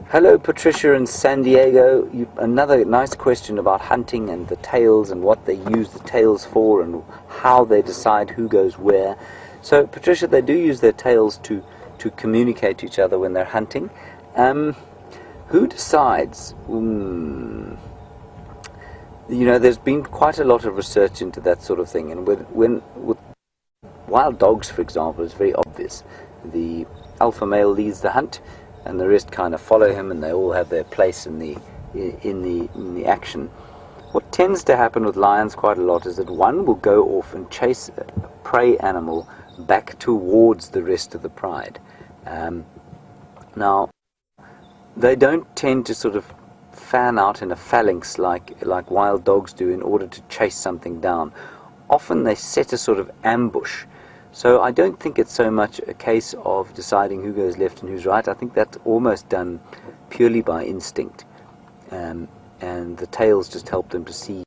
Hello Patricia in San Diego. Another nice question about hunting and the tails and what they use the tails for and how they decide who goes where. So Patricia, they do use their tails to communicate to each other when they're hunting. Who decides? You know, there's been quite a lot of research into that sort of thing, and with wild dogs, for example, it's very obvious. The alpha male leads the hunt, and the rest kind of follow him, and they all have their place in the action. What tends to happen with lions quite a lot is that one will go off and chase a prey animal back towards the rest of the pride. Now, they don't tend to sort of fan out in a phalanx like wild dogs do in order to chase something down. Often they set a sort of ambush. So I don't think it's so much a case of deciding who goes left and who's right. I think that's almost done purely by instinct. And the tails just help them to see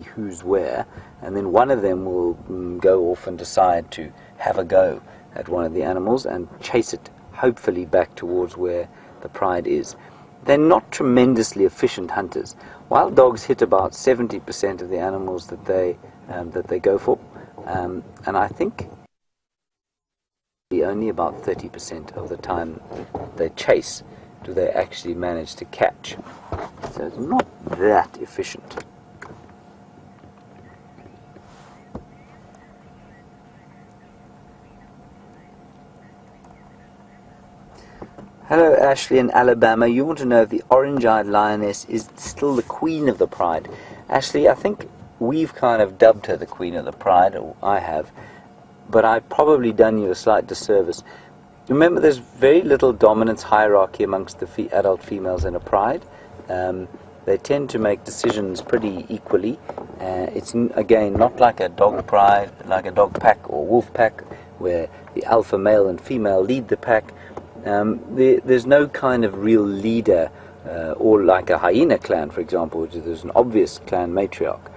who's where. And then one of them will go off and decide to have a go at one of the animals and chase it, hopefully back towards where the pride is. They're not tremendously efficient hunters. Wild dogs hit about 70% of the animals that they go for. And I think only about 30% of the time they chase do they actually manage to catch. So it's not that efficient. Hello Ashley in Alabama. You want to know if the orange-eyed lioness is still the queen of the pride. Ashley, I think we've kind of dubbed her the queen of the pride, or I have, but I've probably done you a slight disservice. Remember, there's very little dominance hierarchy amongst the adult females in a pride. They tend to make decisions pretty equally. It's, again, not like a dog pride, like a dog pack or wolf pack, where the alpha male and female lead the pack. There's no kind of real leader, or like a hyena clan, for example, which there's an obvious clan matriarch.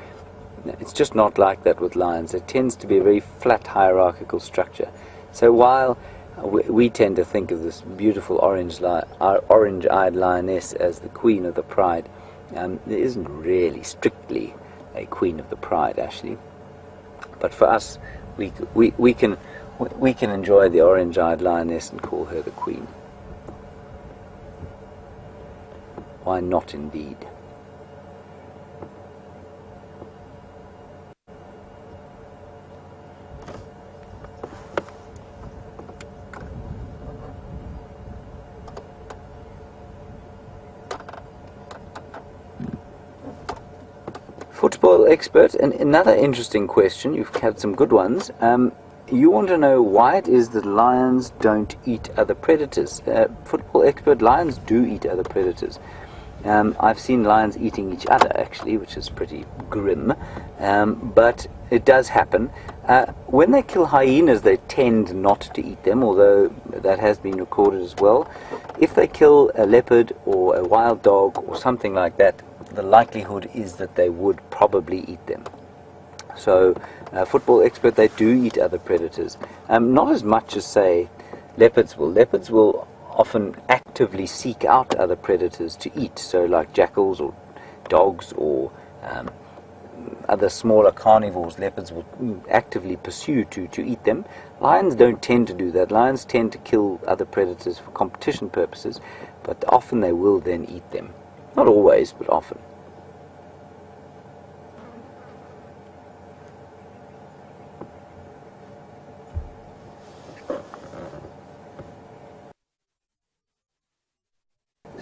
It's just not like that with lions. It tends to be a very flat hierarchical structure. So while we tend to think of this beautiful orange-eyed lioness as the queen of the pride, there isn't really strictly a queen of the pride, actually. But for us, we can enjoy the orange-eyed lioness and call her the queen. Why not, indeed? Football expert, and another interesting question. You've had some good ones. You want to know why it is that lions don't eat other predators. Football expert, lions do eat other predators. I've seen lions eating each other, actually, which is pretty grim, but it does happen. When they kill hyenas, they tend not to eat them, although that has been recorded as well. If they kill a leopard or a wild dog or something like that, the likelihood is that they would probably eat them. So, football expert, they do eat other predators. Not as much as, say, leopards will. Leopards will often actively seek out other predators to eat, so like jackals or dogs or other smaller carnivores. Leopards will actively pursue to eat them. Lions don't tend to do that. Lions tend to kill other predators for competition purposes, but often they will then eat them. Not always, but often.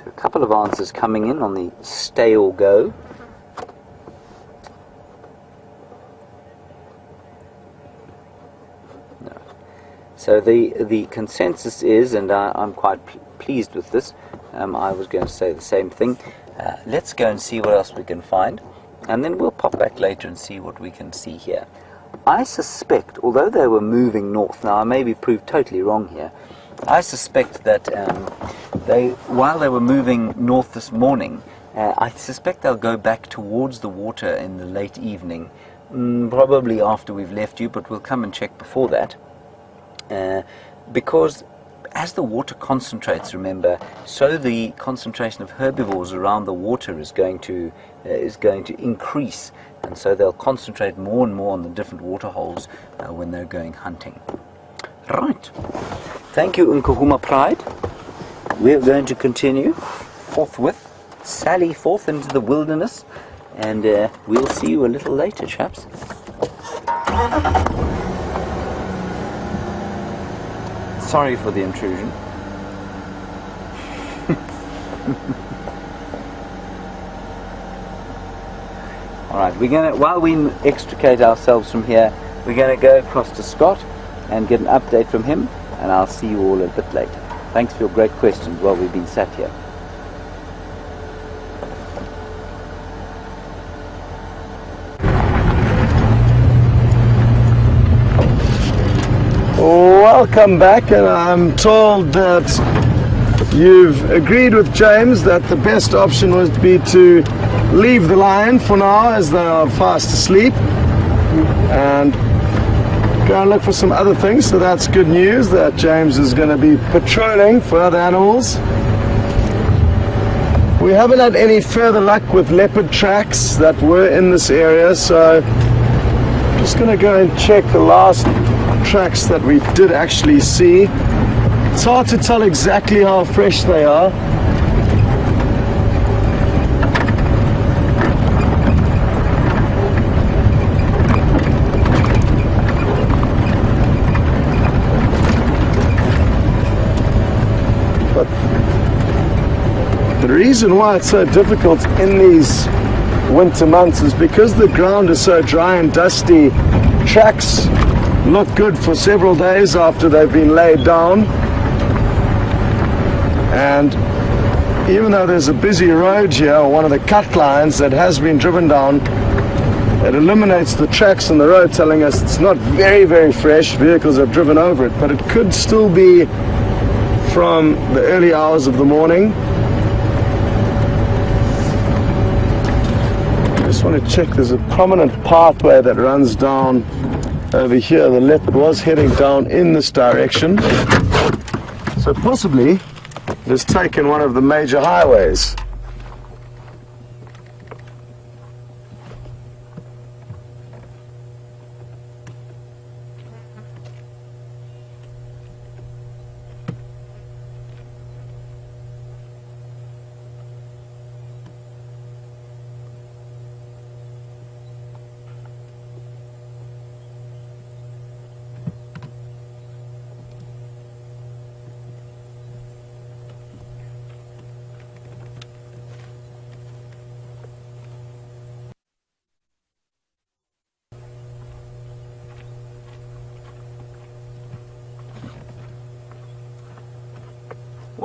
A couple of answers coming in on the stay or go. No. So the consensus is, and I'm quite pleased with this, I was going to say the same thing. Let's go and see what else we can find, and then we'll pop back later and see what we can see here. I suspect, although they were moving north, now I may be proved totally wrong here, I suspect that while they were moving north this morning, I suspect they'll go back towards the water in the late evening, probably after we've left you, but we'll come and check before that, because as the water concentrates, remember, so the concentration of herbivores around the water is going to increase, and so they'll concentrate more and more on the different water holes when they're going hunting. Right. Thank you, Nkuhuma Pride. We're going to continue forthwith, sally forth into the wilderness, and we'll see you a little later, chaps. Sorry for the intrusion. Alright, while we extricate ourselves from here, we're going to go across to Scott and get an update from him, and I'll see you all a bit later. Thanks for your great questions while we've been sat here. Welcome back, and I'm told that you've agreed with James that the best option would be to leave the lion for now as they are fast asleep and go and look for some other things. So that's good news that James is going to be patrolling for other animals. We haven't had any further luck with leopard tracks that were in this area, so I'm just going to go and check the last tracks that we did actually see. It's hard to tell exactly how fresh they are. But the reason why it's so difficult in these winter months is because the ground is so dry and dusty. Tracks look good for several days after they've been laid down, and even though there's a busy road here, or one of the cut lines that has been driven down, it eliminates the tracks on the road, telling us it's not very, very fresh. Vehicles have driven over it, but it could still be from the early hours of the morning. I just want to check, there's a prominent pathway that runs down over here. The leopard was heading down in this direction, so possibly it has taken one of the major highways.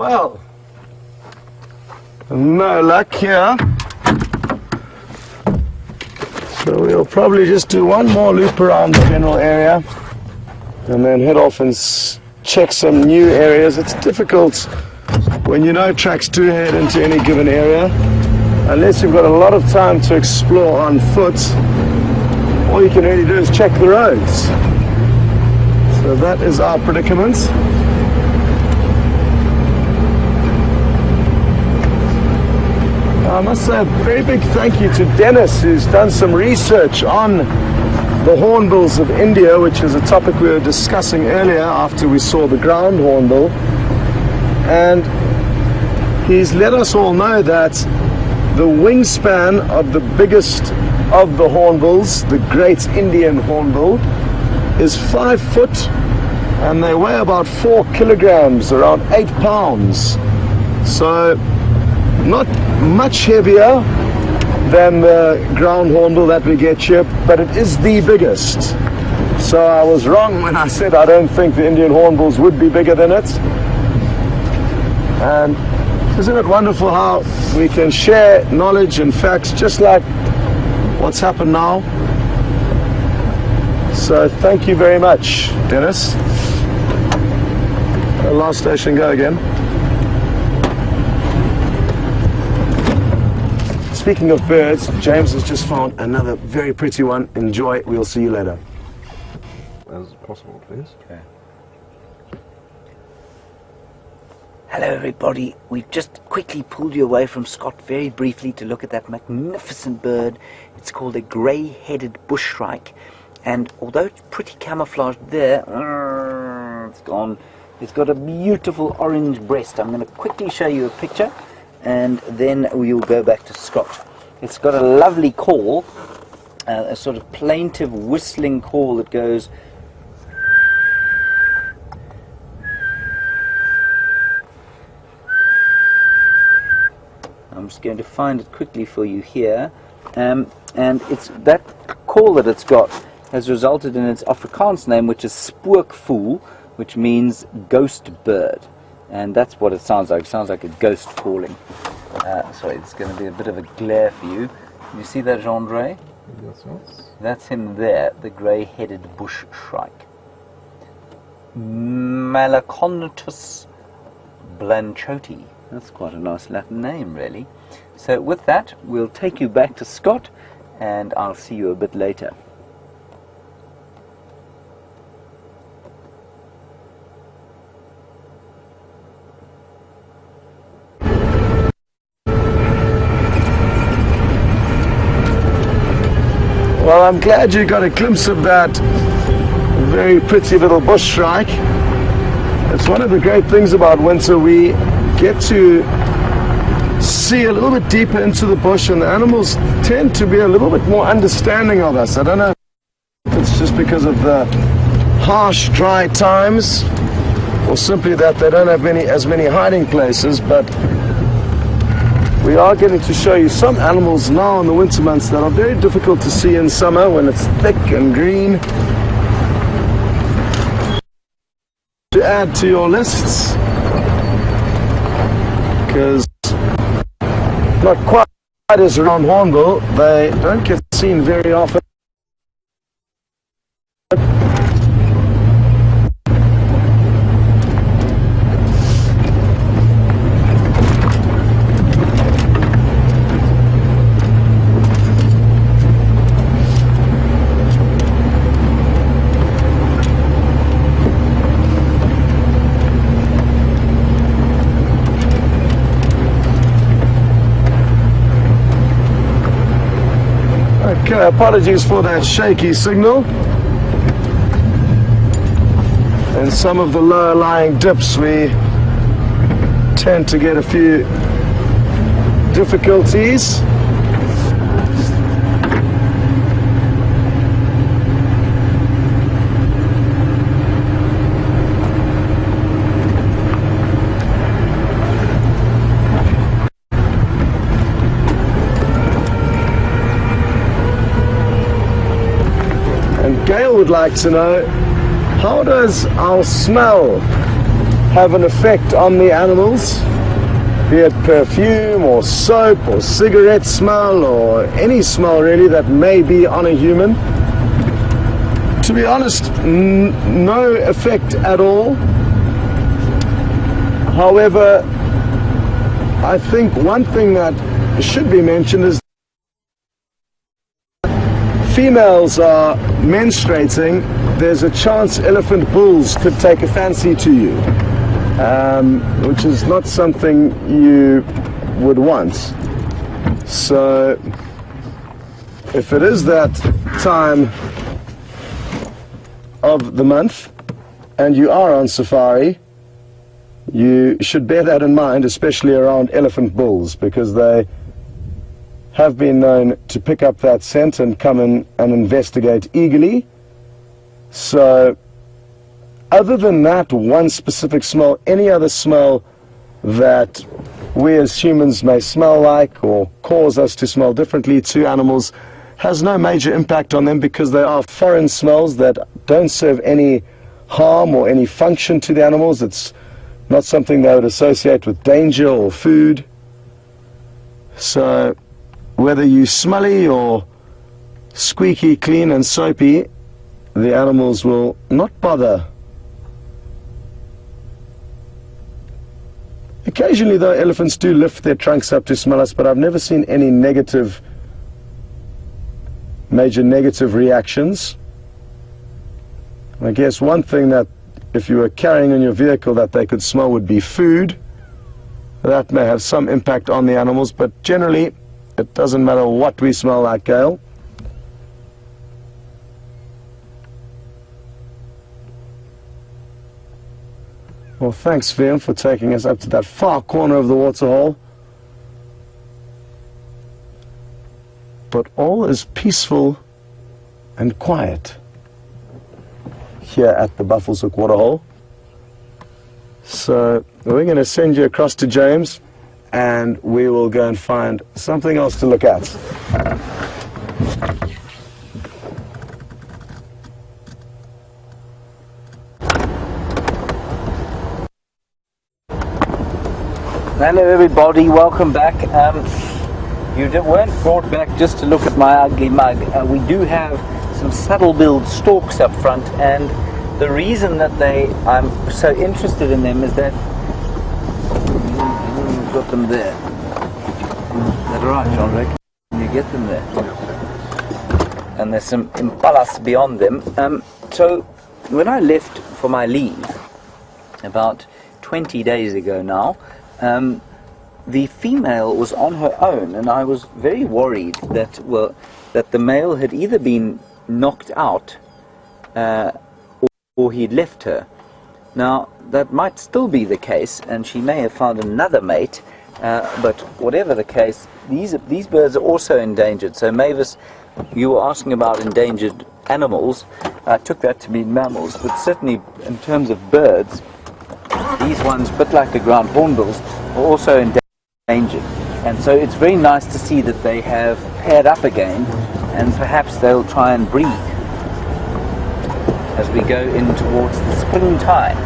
Well, no luck here. So we'll probably just do one more loop around the general area and then head off and check some new areas. It's difficult when you know tracks do head into any given area, unless you've got a lot of time to explore on foot. All you can really do is check the roads. So that is our predicament. I must say a very big thank you to Dennis, who's done some research on the hornbills of India, which is a topic we were discussing earlier after we saw the ground hornbill. And he's let us all know that the wingspan of the biggest of the hornbills, the great Indian hornbill, is 5 foot, and they weigh about 4 kilograms, around 8 pounds. So not much heavier than the ground hornbill that we get here, but it is the biggest. So I was wrong when I said I don't think the Indian hornbills would be bigger than it. And isn't it wonderful how we can share knowledge and facts just like what's happened now? So thank you very much, Dennis. Last station, go again. Speaking of birds, James has just found another very pretty one. Enjoy. We'll see you later. As possible, please. Okay. Hello everybody, we've just quickly pulled you away from Scott very briefly to look at that magnificent bird. It's called a grey-headed bushshrike, and although it's pretty camouflaged there, it's gone. It's got a beautiful orange breast. I'm going to quickly show you a picture and then we'll go back to Scott. It's got a lovely call, a sort of plaintive whistling call that goes. I'm just going to find it quickly for you here, and it's that call that it's got has resulted in its Afrikaans name, which is spookvoël, which means ghost bird, and that's what it sounds like. It sounds like a ghost calling. Sorry, it's going to be a bit of a glare for you. You see that, Jean-Andre? Yes, yes. That's him there, the grey-headed bush shrike. Malaconatus blanchoti. That's quite a nice Latin name, really. So with that, we'll take you back to Scott, and I'll see you a bit later. Well, I'm glad you got a glimpse of that very pretty little bush shrike. It's one of the great things about winter. We get to see a little bit deeper into the bush, and the animals tend to be a little bit more understanding of us. I don't know if it's just because of the harsh, dry times, or simply that they don't have as many hiding places, but we are getting to show you some animals now in the winter months that are very difficult to see in summer when it's thick and green. To add to your lists, because not quite as round hornbill, they don't get seen very often. Okay, apologies for that shaky signal. In some of the lower lying dips we tend to get a few difficulties. Gail would like to know, how does our smell have an effect on the animals, be it perfume or soap or cigarette smell or any smell really that may be on a human. To be honest, no effect at all. However, I think one thing that should be mentioned is females are menstruating. There's a chance elephant bulls could take a fancy to you, which is not something you would want. So if it is that time of the month and you are on safari, you should bear that in mind, especially around elephant bulls, because they have been known to pick up that scent and come in and investigate eagerly. So other than that one specific smell, any other smell that we as humans may smell like or cause us to smell differently to animals has no major impact on them, because they are foreign smells that don't serve any harm or any function to the animals. It's not something they would associate with danger or food. So whether you smelly or squeaky clean and soapy, the animals will not bother. Occasionally though, elephants do lift their trunks up to smell us, but I've never seen any major negative reactions. I guess one thing that if you were carrying in your vehicle that they could smell would be food. That may have some impact on the animals, but generally it doesn't matter what we smell like, Gail. Well, thanks, Vian, for taking us up to that far corner of the waterhole. But all is peaceful and quiet here at the Buffelshoek Waterhole. So we're going to send you across to James, and we will go and find something else to look at. Hello everybody, welcome back. You weren't brought back just to look at my ugly mug. We do have some saddle-billed storks up front, and the reason that I'm so interested in them is that we've got them there. Is that right, John Rick? You get them there. And there's some impalas beyond them. So when I left for my leave about 20 days ago now, the female was on her own, and I was very worried that the male had either been knocked out or he'd left her. Now that might still be the case, and she may have found another mate, but whatever the case, these birds are also endangered. So Mavis, you were asking about endangered animals. I took that to mean mammals, but certainly in terms of birds, these ones, a bit like the ground hornbills, are also endangered. And so it's very nice to see that they have paired up again, and perhaps they'll try and breed as we go in towards the springtime.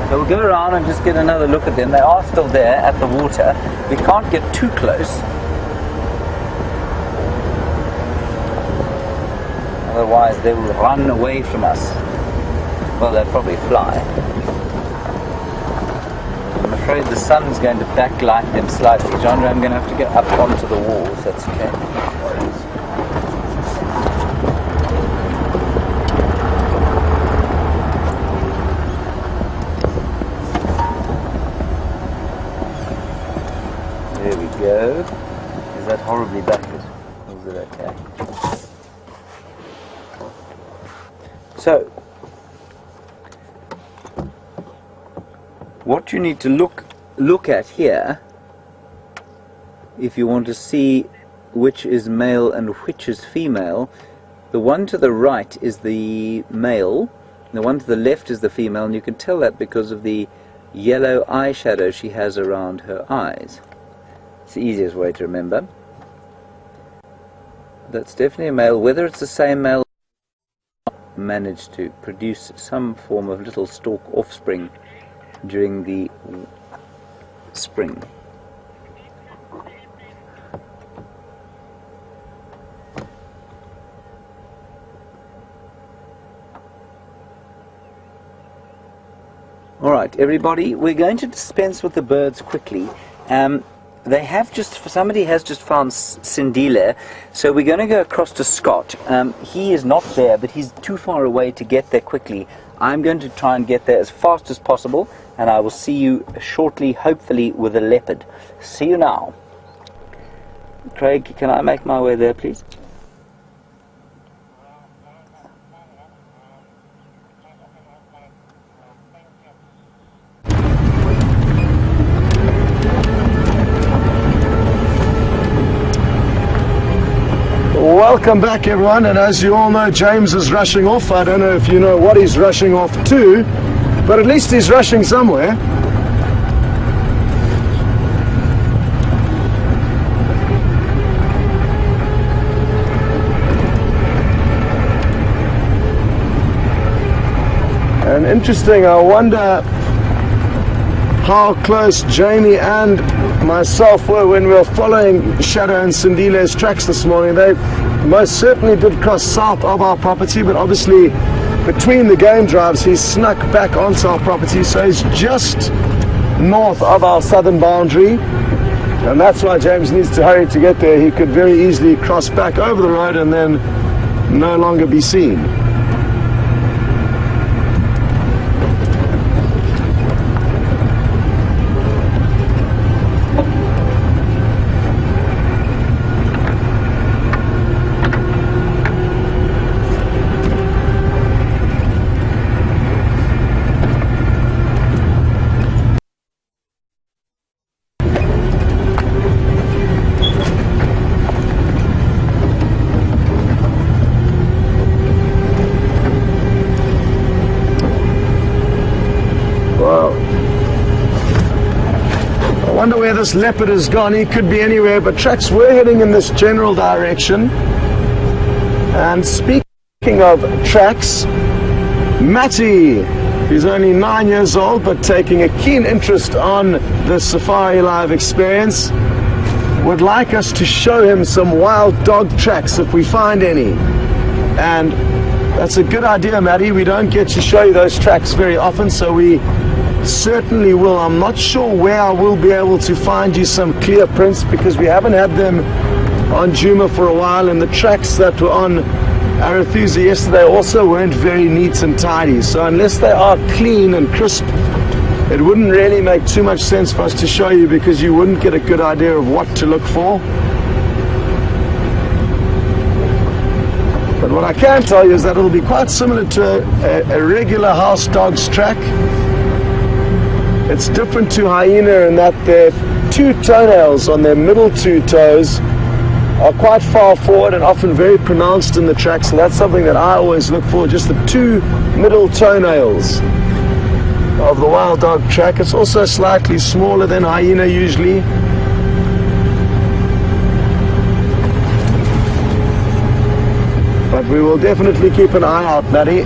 So we'll go around and just get another look at them. They are still there at the water. We can't get too close, otherwise they will run away from us. Well, they'll probably fly. I'm afraid the sun's going to backlight them slightly. John, I'm going to have to get up onto the wall, if that's okay. There we go. Is that horribly backward? Or is it okay? So, what you need to look at here, if you want to see which is male and which is female, the one to the right is the male, the one to the left is the female, and you can tell that because of the yellow eyeshadow she has around her eyes. It's the easiest way to remember. That's definitely a male. Whether it's the same male, managed to produce some form of little stork offspring during the spring. Alright everybody, we're going to dispense with the birds quickly. Somebody has just found Sindile, so we're going to go across to Scott. He is not there, but he's too far away to get there quickly. I'm going to try and get there as fast as possible, and I will see you shortly, hopefully with a leopard. See you now. Craig, can I make my way there, please? Welcome back everyone, and as you all know, James is rushing off. I don't know if you know what he's rushing off to, but at least he's rushing somewhere. And interesting, I wonder how close Jamie and myself were when we were following Shadow and Sindile's tracks this morning. They most certainly did cross south of our property, but obviously between the game drives he snuck back onto our property, so he's just north of our southern boundary, and that's why James needs to hurry to get there. He could very easily cross back over the road and then no longer be seen. I wonder where this leopard has gone. He could be anywhere, but tracks were heading in this general direction. And speaking of tracks, Matty, who's only 9 years old but taking a keen interest on the Safari Live experience, would like us to show him some wild dog tracks if we find any. And that's a good idea, Matty. We don't get to show you those tracks very often, so we certainly will. I'm not sure where I will be able to find you some clear prints, because we haven't had them on Djuma for a while, and the tracks that were on Arathusa yesterday also weren't very neat and tidy. So unless they are clean and crisp, it wouldn't really make too much sense for us to show you, because you wouldn't get a good idea of what to look for. But what I can tell you is that it'll be quite similar to a regular house dog's track. It's different to hyena in that their two toenails on their middle two toes are quite far forward and often very pronounced in the track, so that's something that I always look for, just the two middle toenails of the wild dog track. It's also slightly smaller than hyena usually. But we will definitely keep an eye out, Matty.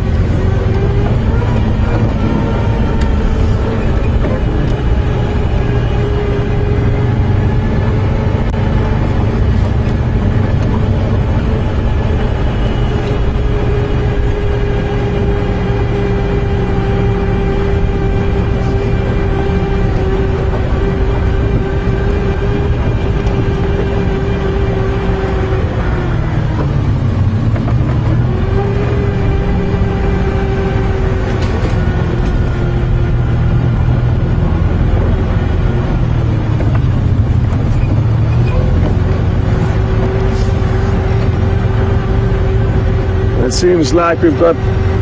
It seems like we've got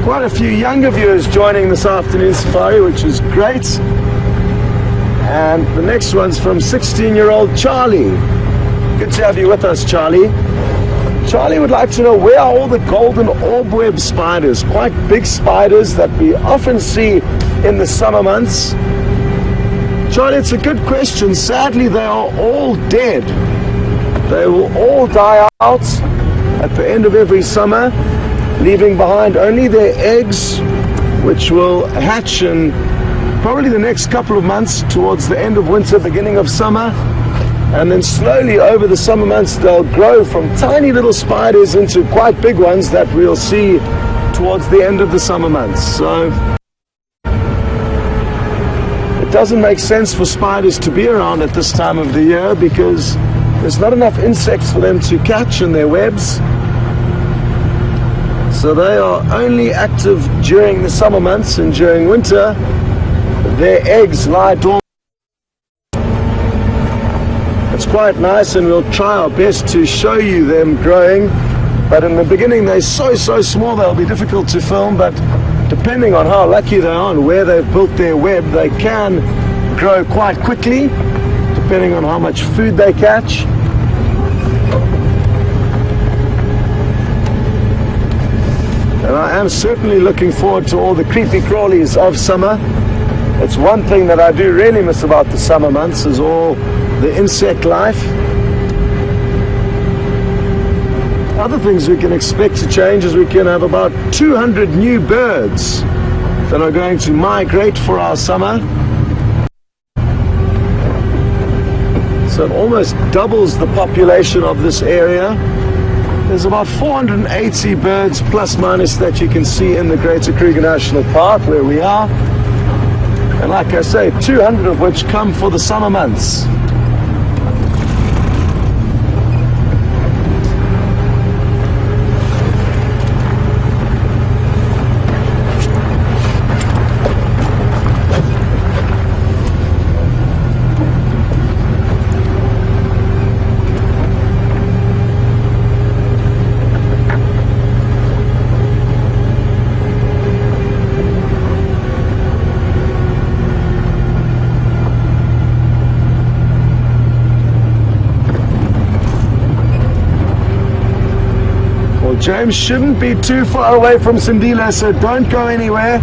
quite a few younger viewers joining this afternoon safari, which is great. And the next one's from 16-year-old Charlie. Good to have you with us, Charlie. Charlie would like to know, where are all the golden orbweb spiders? Quite big spiders that we often see in the summer months. Charlie, it's a good question. Sadly, they are all dead. They will all die out at the end of every summer, leaving behind only their eggs, which will hatch and probably the next couple of months towards the end of winter, beginning of summer. And then slowly over the summer months, they'll grow from tiny little spiders into quite big ones that we'll see towards the end of the summer months. So it doesn't make sense for spiders to be around at this time of the year because there's not enough insects for them to catch in their webs. So they are only active during the summer months, and during winter their eggs lie dormant. It's quite nice, and we'll try our best to show you them growing, but in the beginning they're so small they'll be difficult to film, but depending on how lucky they are and where they've built their web, they can grow quite quickly depending on how much food they catch. And I am certainly looking forward to all the creepy crawlies of summer. It's one thing that I do really miss about the summer months is all the insect life. Other things we can expect to change is we can have about 200 new birds that are going to migrate for our summer. So it almost doubles the population of this area. There's about 480 birds plus minus that you can see in the Greater Kruger National Park where we are. And like I say, 200 of which come for the summer months. James shouldn't be too far away from Sindile, so don't go anywhere.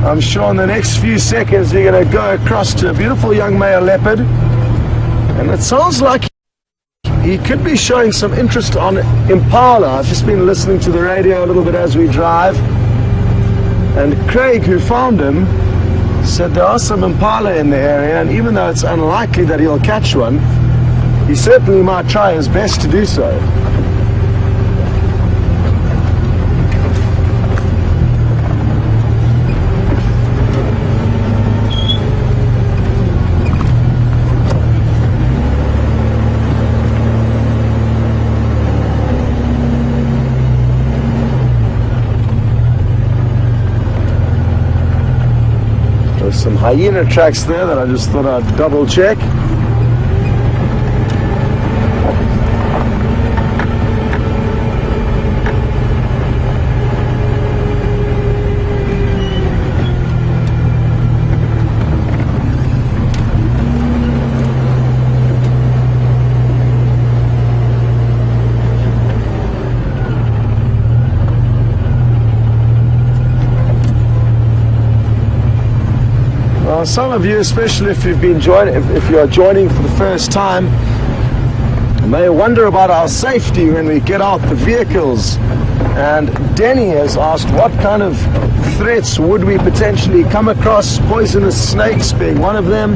I'm sure in the next few seconds you're going to go across to a beautiful young male leopard. And it sounds like he could be showing some interest on impala. I've just been listening to the radio a little bit as we drive. And Craig, who found him, said there are some impala in the area, and even though it's unlikely that he'll catch one, he certainly might try his best to do so. Some hyena tracks there that I just thought I'd double check. Some of you, especially if you've been if you are joining for the first time, may wonder about our safety when we get out the vehicles. And Denny has asked what kind of threats would we potentially come across, poisonous snakes being one of them.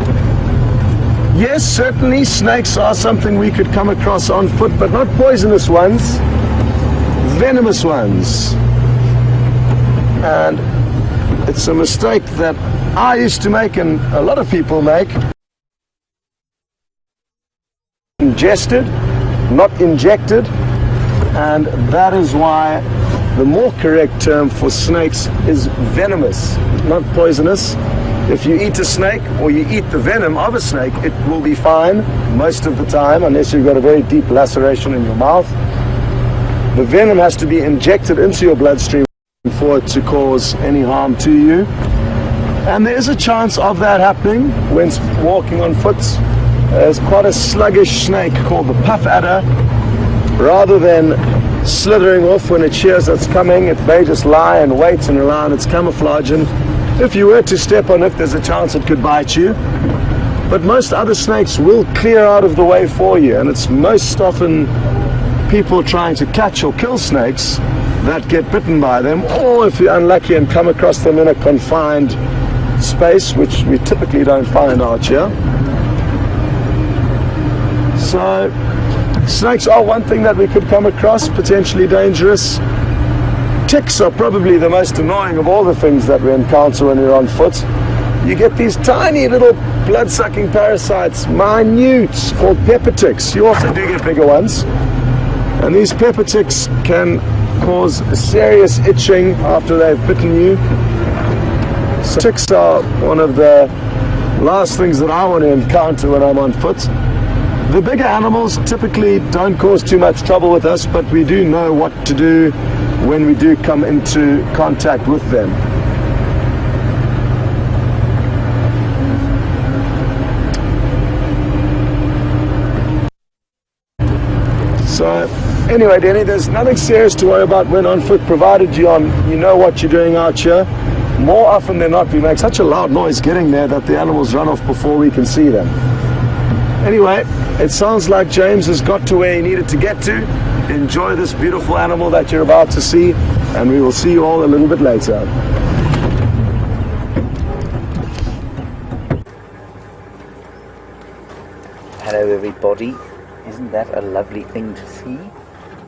Yes, certainly snakes are something we could come across on foot, but not poisonous ones, venomous ones. And it's a mistake that I used to make, and a lot of people make. Ingested, not injected, and that is why the more correct term for snakes is venomous, not poisonous. If you eat a snake or you eat the venom of a snake, it will be fine most of the time, unless you've got a very deep laceration in your mouth. The venom has to be injected into your bloodstream for it to cause any harm to you. And there's a chance of that happening when walking on foot. There's quite a sluggish snake called the puff adder. Rather than slithering off when it hears it's coming, it may just lie and wait and rely on its camouflage. And if you were to step on it, there's a chance it could bite you. But most other snakes will clear out of the way for you. And it's most often people trying to catch or kill snakes that get bitten by them, or if you're unlucky and come across them in a confined space, which we typically don't find out here. So snakes are one thing that we could come across, potentially dangerous. Ticks are probably the most annoying of all the things that we encounter when we're on foot. You get these tiny little blood-sucking parasites, minute, called pepper ticks. You also do get bigger ones. And these pepper ticks can cause serious itching after they've bitten you. So ticks are one of the last things that I want to encounter when I'm on foot. The bigger animals typically don't cause too much trouble with us, but we do know what to do when we do come into contact with them. So anyway, Denny, there's nothing serious to worry about when on foot, provided you know what you're doing out here. More often than not, we make such a loud noise getting there that the animals run off before we can see them. Anyway, it sounds like James has got to where he needed to get to. Enjoy this beautiful animal that you're about to see, and we will see you all a little bit later. Hello everybody, isn't that a lovely thing to see?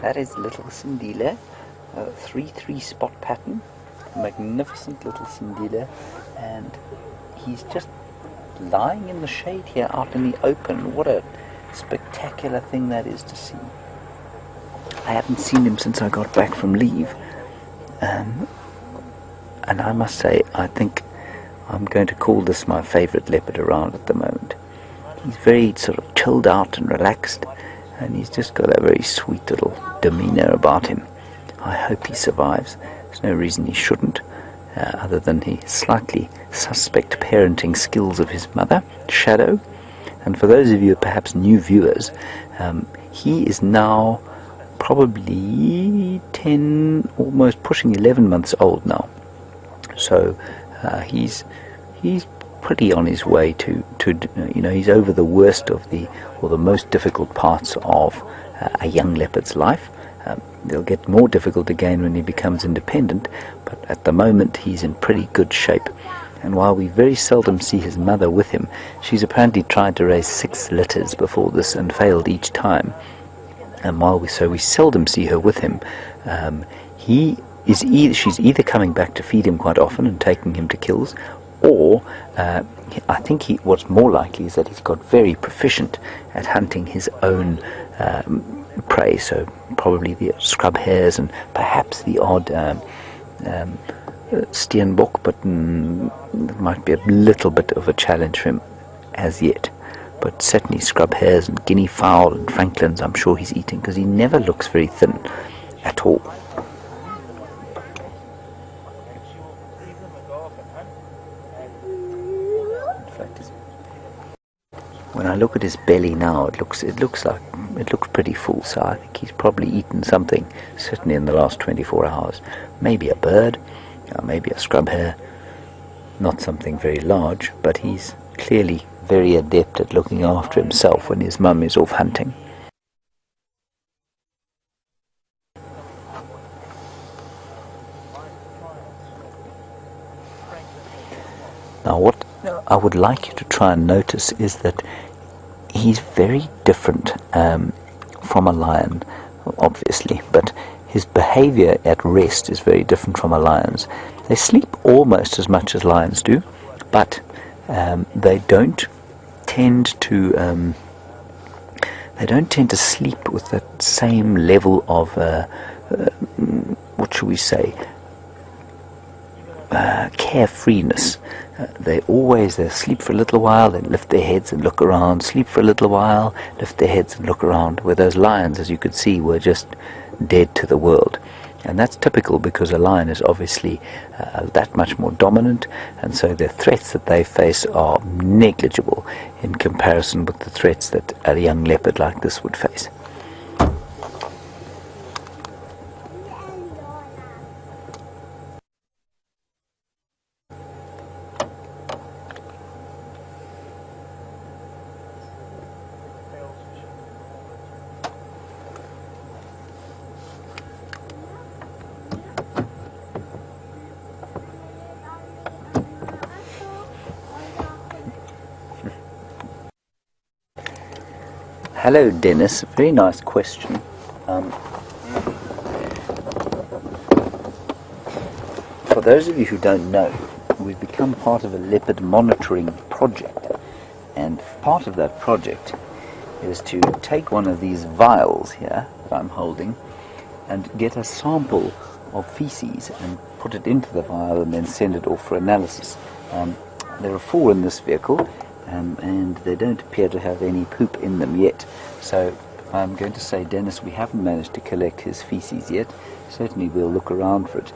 That is little Sindile, a 3-3 spot pattern, magnificent little Sindile, and he's just lying in the shade here out in the open. What a spectacular thing that is to see. I haven't seen him since I got back from leave, and I must say, I think I'm going to call this my favourite leopard around at the moment. He's very sort of chilled out and relaxed, and he's just got a very sweet little demeanour about him. I hope he survives. There's no reason he shouldn't, other than the slightly suspect parenting skills of his mother, Shadow. And for those of you perhaps new viewers, he is now probably 10, almost pushing 11 months old now. So he's pretty on his way to he's over the worst of the most difficult parts of a young leopard's life. They'll get more difficult again when he becomes independent, but at the moment he's in pretty good shape. And while we very seldom see his mother with him, she's apparently tried to raise 6 litters before this and failed each time. And we seldom see her with him, she's either coming back to feed him quite often and taking him to kills, or I think what's more likely is that he's got very proficient at hunting his own prey, so probably the scrub hares and perhaps the odd steenbok, but it might be a little bit of a challenge for him as yet. But certainly scrub hares and guinea fowl and franklins I'm sure he's eating, because he never looks very thin at all. When I look at his belly now, it looks pretty full, so I think he's probably eaten something, certainly in the last 24 hours. Maybe a bird, maybe a scrub hare, not something very large, but he's clearly very adept at looking after himself when his mum is off hunting. Now what I would like you to try and notice is that he's very different from a lion, obviously, but his behavior at rest is very different from a lion's. They sleep almost as much as lions do, but they don't tend to sleep with that same level of what shall we say, carefreeness. They sleep for a little while, then lift their heads and look around, sleep for a little while, lift their heads and look around, where those lions, as you could see, were just dead to the world. And that's typical because a lion is obviously that much more dominant, and so the threats that they face are negligible in comparison with the threats that a young leopard like this would face. Hello, Dennis. Very nice question. For those of you who don't know, we've become part of a leopard monitoring project, and part of that project is to take one of these vials here that I'm holding and get a sample of feces and put it into the vial and then send it off for analysis. There are 4 in this vehicle, and they don't appear to have any poop in them yet. So I'm going to say, Dennis, we haven't managed to collect his feces yet. Certainly we'll look around for it.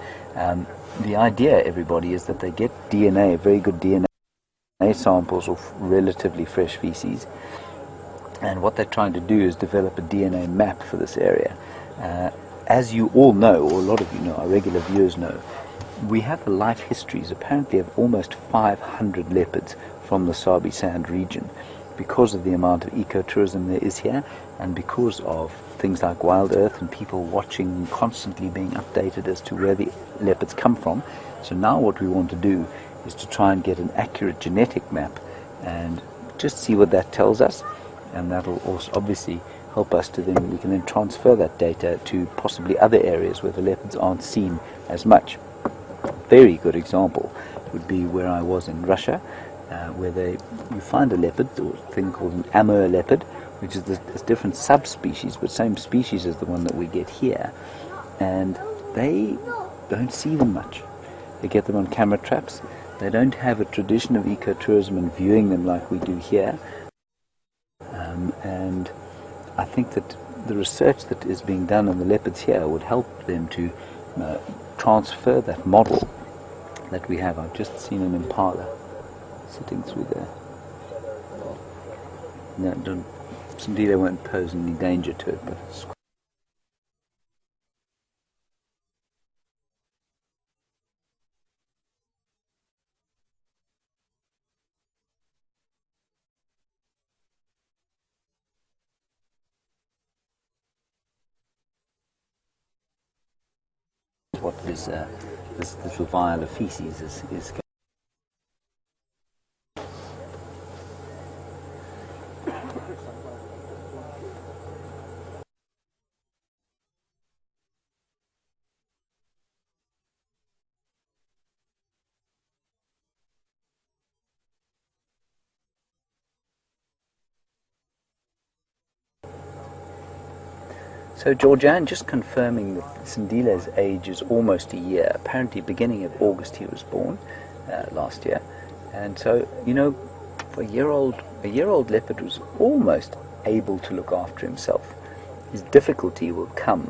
The idea, everybody, is that they get DNA, very good DNA samples of relatively fresh feces. And what they're trying to do is develop a DNA map for this area. As you all know, or a lot of you know, our regular viewers know, we have the life histories apparently of almost 500 leopards from the Sabi Sand region, because of the amount of ecotourism there is here, and because of things like Wild Earth and people watching, constantly being updated as to where the leopards come from. So now what we want to do is to try and get an accurate genetic map and just see what that tells us, and that'll also obviously help us to then, we can then transfer that data to possibly other areas where the leopards aren't seen as much. Very good example would be where I was in Russia, where you find a leopard, or a thing called an Amur leopard, which is this different subspecies, but same species as the one that we get here, and they don't see them much. They get them on camera traps. They don't have a tradition of ecotourism and viewing them like we do here, and I think that the research that is being done on the leopards here would help them to transfer that model that we have. I've just seen an impala sitting through there. No, Sindile won't pose any danger to it, but it's what this little vial of feces is. So Georgianne, just confirming that Sindile's age is almost a year. Apparently beginning of August he was born last year. And so, you know, for a year-old leopard was almost able to look after himself. His difficulty will come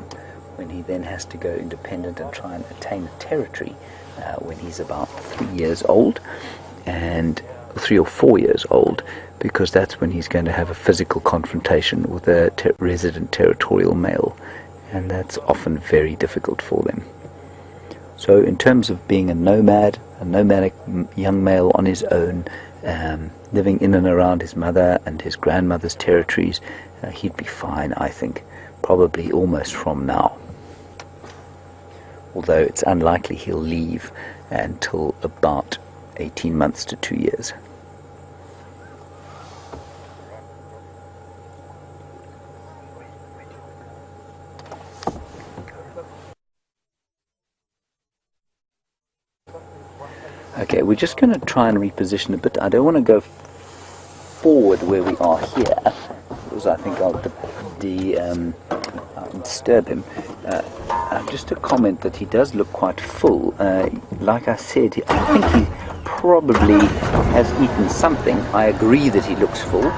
when he then has to go independent and try and attain a territory when he's about 3 years old, and 3 or 4 years old, because that's when he's going to have a physical confrontation with a resident territorial male, and that's often very difficult for them. So in terms of being a nomadic young male on his own, living in and around his mother and his grandmother's territories, he'd be fine, I think, probably almost from now. Although it's unlikely he'll leave until about 18 months to 2 years. Okay, we're just going to try and reposition a bit. I don't want to go forward where we are here, because I think I'll disturb him. Just a comment that he does look quite full. Like I said, I think he probably has eaten something. I agree that he looks full. I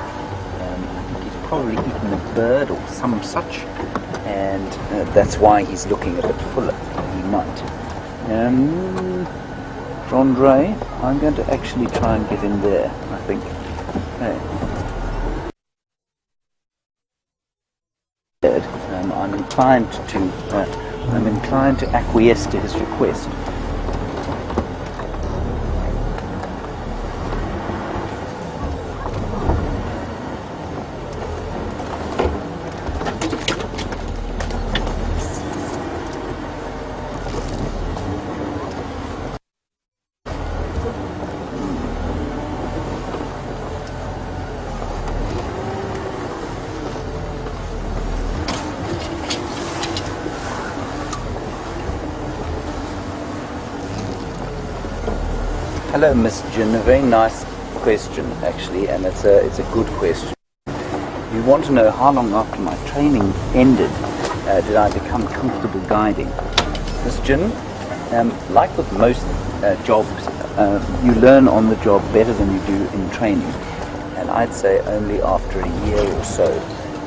think he's probably eaten a bird or some such, and that's why he's looking a bit fuller. He might. Andre, I'm going to actually try and get in there, I think. I'm inclined to acquiesce to his request. Hello, Miss Jin. A very nice question, actually, and it's a good question. You want to know how long after my training ended did I become comfortable guiding? Miss Jin, like with most jobs, you learn on the job better than you do in training. And I'd say only after a year or so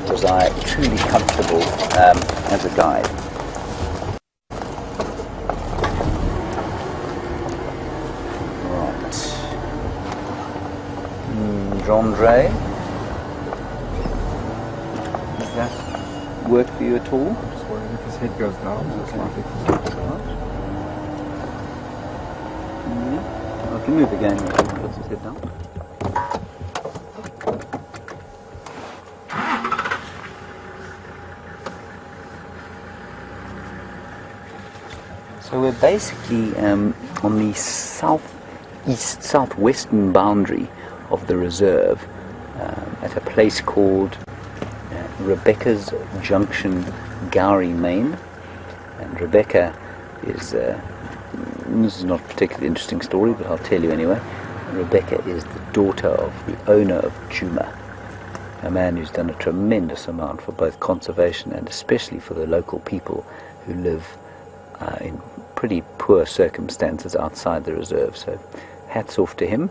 was I truly comfortable as a guide. Right. Jandre, does that work for you at all? Just wondering if his head goes down, so it's likely to I can move again if he puts his head down. So we're basically on the southwestern boundary of the reserve at a place called Rebecca's Junction, Gowrie, Maine. And Rebecca is, this is not a particularly interesting story, but I'll tell you anyway. Rebecca is the daughter of the owner of Djuma, a man who's done a tremendous amount for both conservation and especially for the local people who live in pretty poor circumstances outside the reserve. So hats off to him,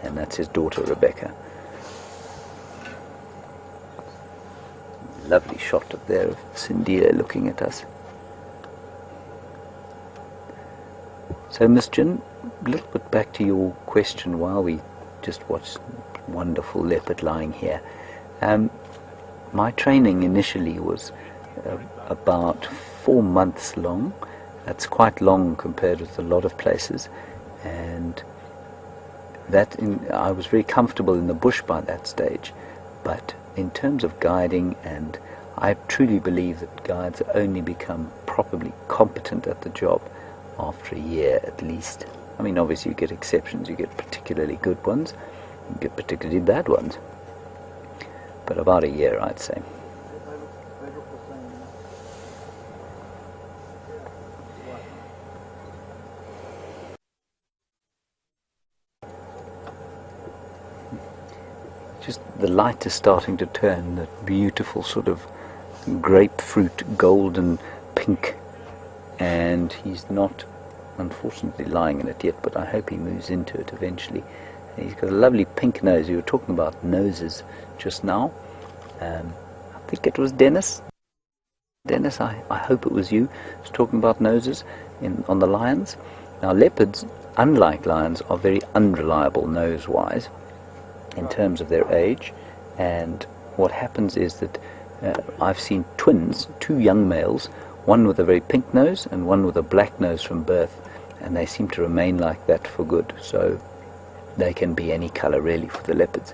and that's his daughter Rebecca. Lovely shot up there of Sindile looking at us. So Miss Jin, a little bit back to your question while we just watched wonderful leopard lying here. My training initially was about 4 months long. That's quite long compared with a lot of places, and I was very comfortable in the bush by that stage. But in terms of guiding, and I truly believe that guides only become properly competent at the job after a year at least. I mean, obviously you get exceptions, you get particularly good ones, you get particularly bad ones, but about a year, I'd say. Just the light is starting to turn that beautiful sort of grapefruit golden pink, and he's not unfortunately lying in it yet, but I hope he moves into it eventually. And he's got a lovely pink nose. You were talking about noses just now. I think it was Dennis. Dennis, I hope it was you, was talking about noses on the lions. Now leopards, unlike lions, are very unreliable nose-wise in terms of their age, and what happens is that I've seen twins, two young males, one with a very pink nose and one with a black nose from birth, and they seem to remain like that for good. So they can be any color really for the leopards.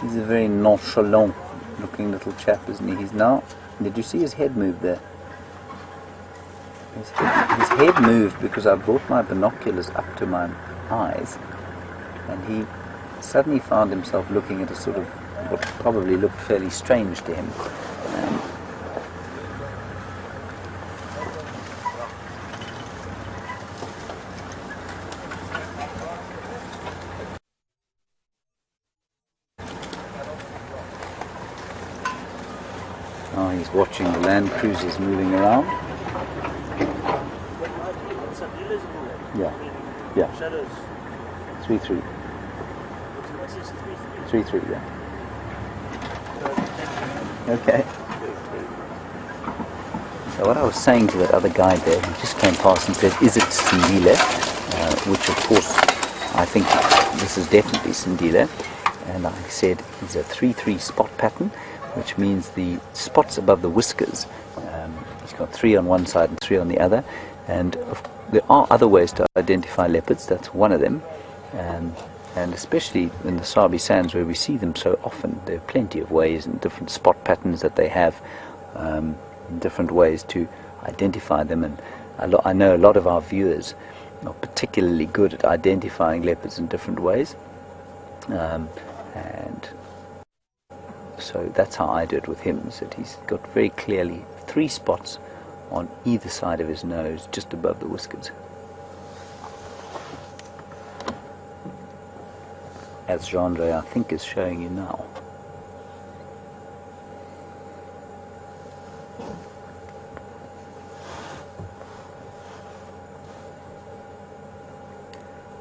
He's a very nonchalant looking little chap, isn't he? He's now, did you see his head move there? His head moved because I brought my binoculars up to my eyes, and he suddenly found himself looking at a sort of what probably looked fairly strange to him. Oh, he's watching the land cruisers moving around. Yeah. Shadows. 3-3. 3-3, yeah. Okay. So what I was saying to that other guy there, he just came past and said, "Is it Sindile?" Which of course, I think this is definitely Sindile. And I said, it's a 3-3 spot pattern, which means the spots above the whiskers, he's got 3 on one side and 3 on the other, and there are other ways to identify leopards. That's one of them, and especially in the Sabi Sands where we see them so often, there are plenty of ways and different spot patterns that they have, different ways to identify them, and I know a lot of our viewers are particularly good at identifying leopards in different ways, and So that's how I do it with him, is that he's got very clearly 3 spots on either side of his nose, just above the whiskers. As Jean-Andre, I think, is showing you now.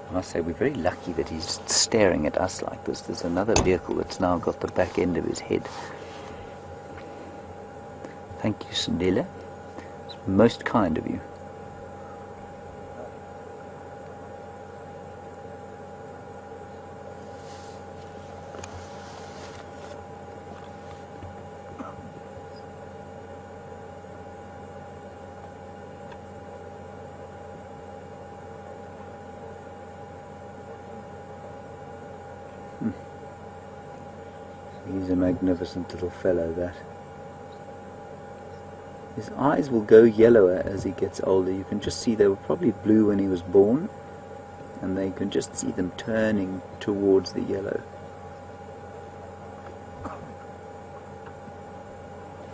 I must say we're very lucky that he's staring at us like this. There's another vehicle that's now got the back end of his head. Thank you, Sindile. It's most kind of you. He's a magnificent little fellow, that. His eyes will go yellower as he gets older. You can just see they were probably blue when he was born, and they can just see them turning towards the yellow.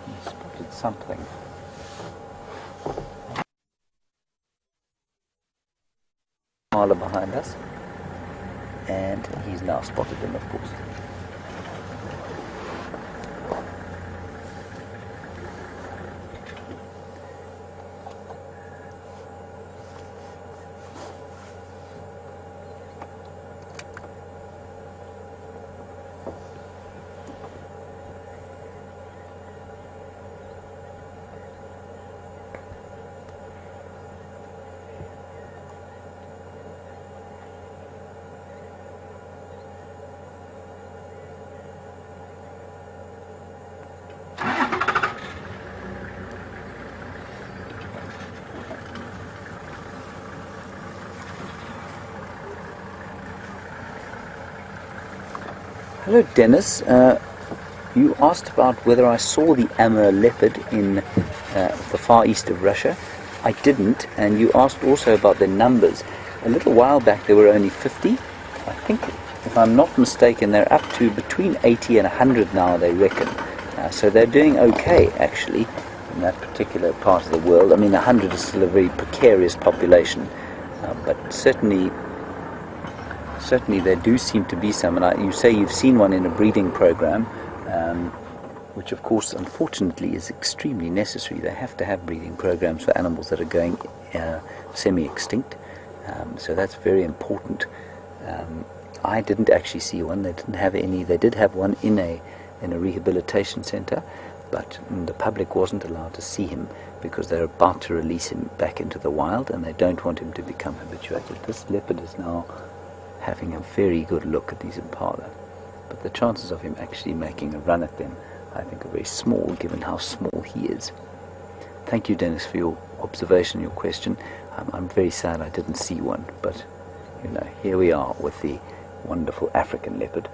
He spotted something. Marla behind us, and he's now spotted them, of course. Hello Dennis, you asked about whether I saw the Amur leopard in the far east of Russia. I didn't, and you asked also about the numbers. A little while back there were only 50. I think, if I'm not mistaken, they're up to between 80 and 100 now, they reckon. So they're doing okay, actually, in that particular part of the world. I mean, 100 is still a very precarious population, but certainly there do seem to be some, and you say you've seen one in a breeding program, which of course unfortunately is extremely necessary. They have to have breeding programs for animals that are going semi-extinct, so that's very important. I didn't actually see one. They didn't have any. They did have one in a rehabilitation center, but the public wasn't allowed to see him because they're about to release him back into the wild, and they don't want him to become habituated. This leopard is now having a very good look at these impala, but the chances of him actually making a run at them, I think, are very small given how small he is. Thank you, Dennis, for your observation, your question. I'm very sad I didn't see one, but you know, here we are with the wonderful African leopard.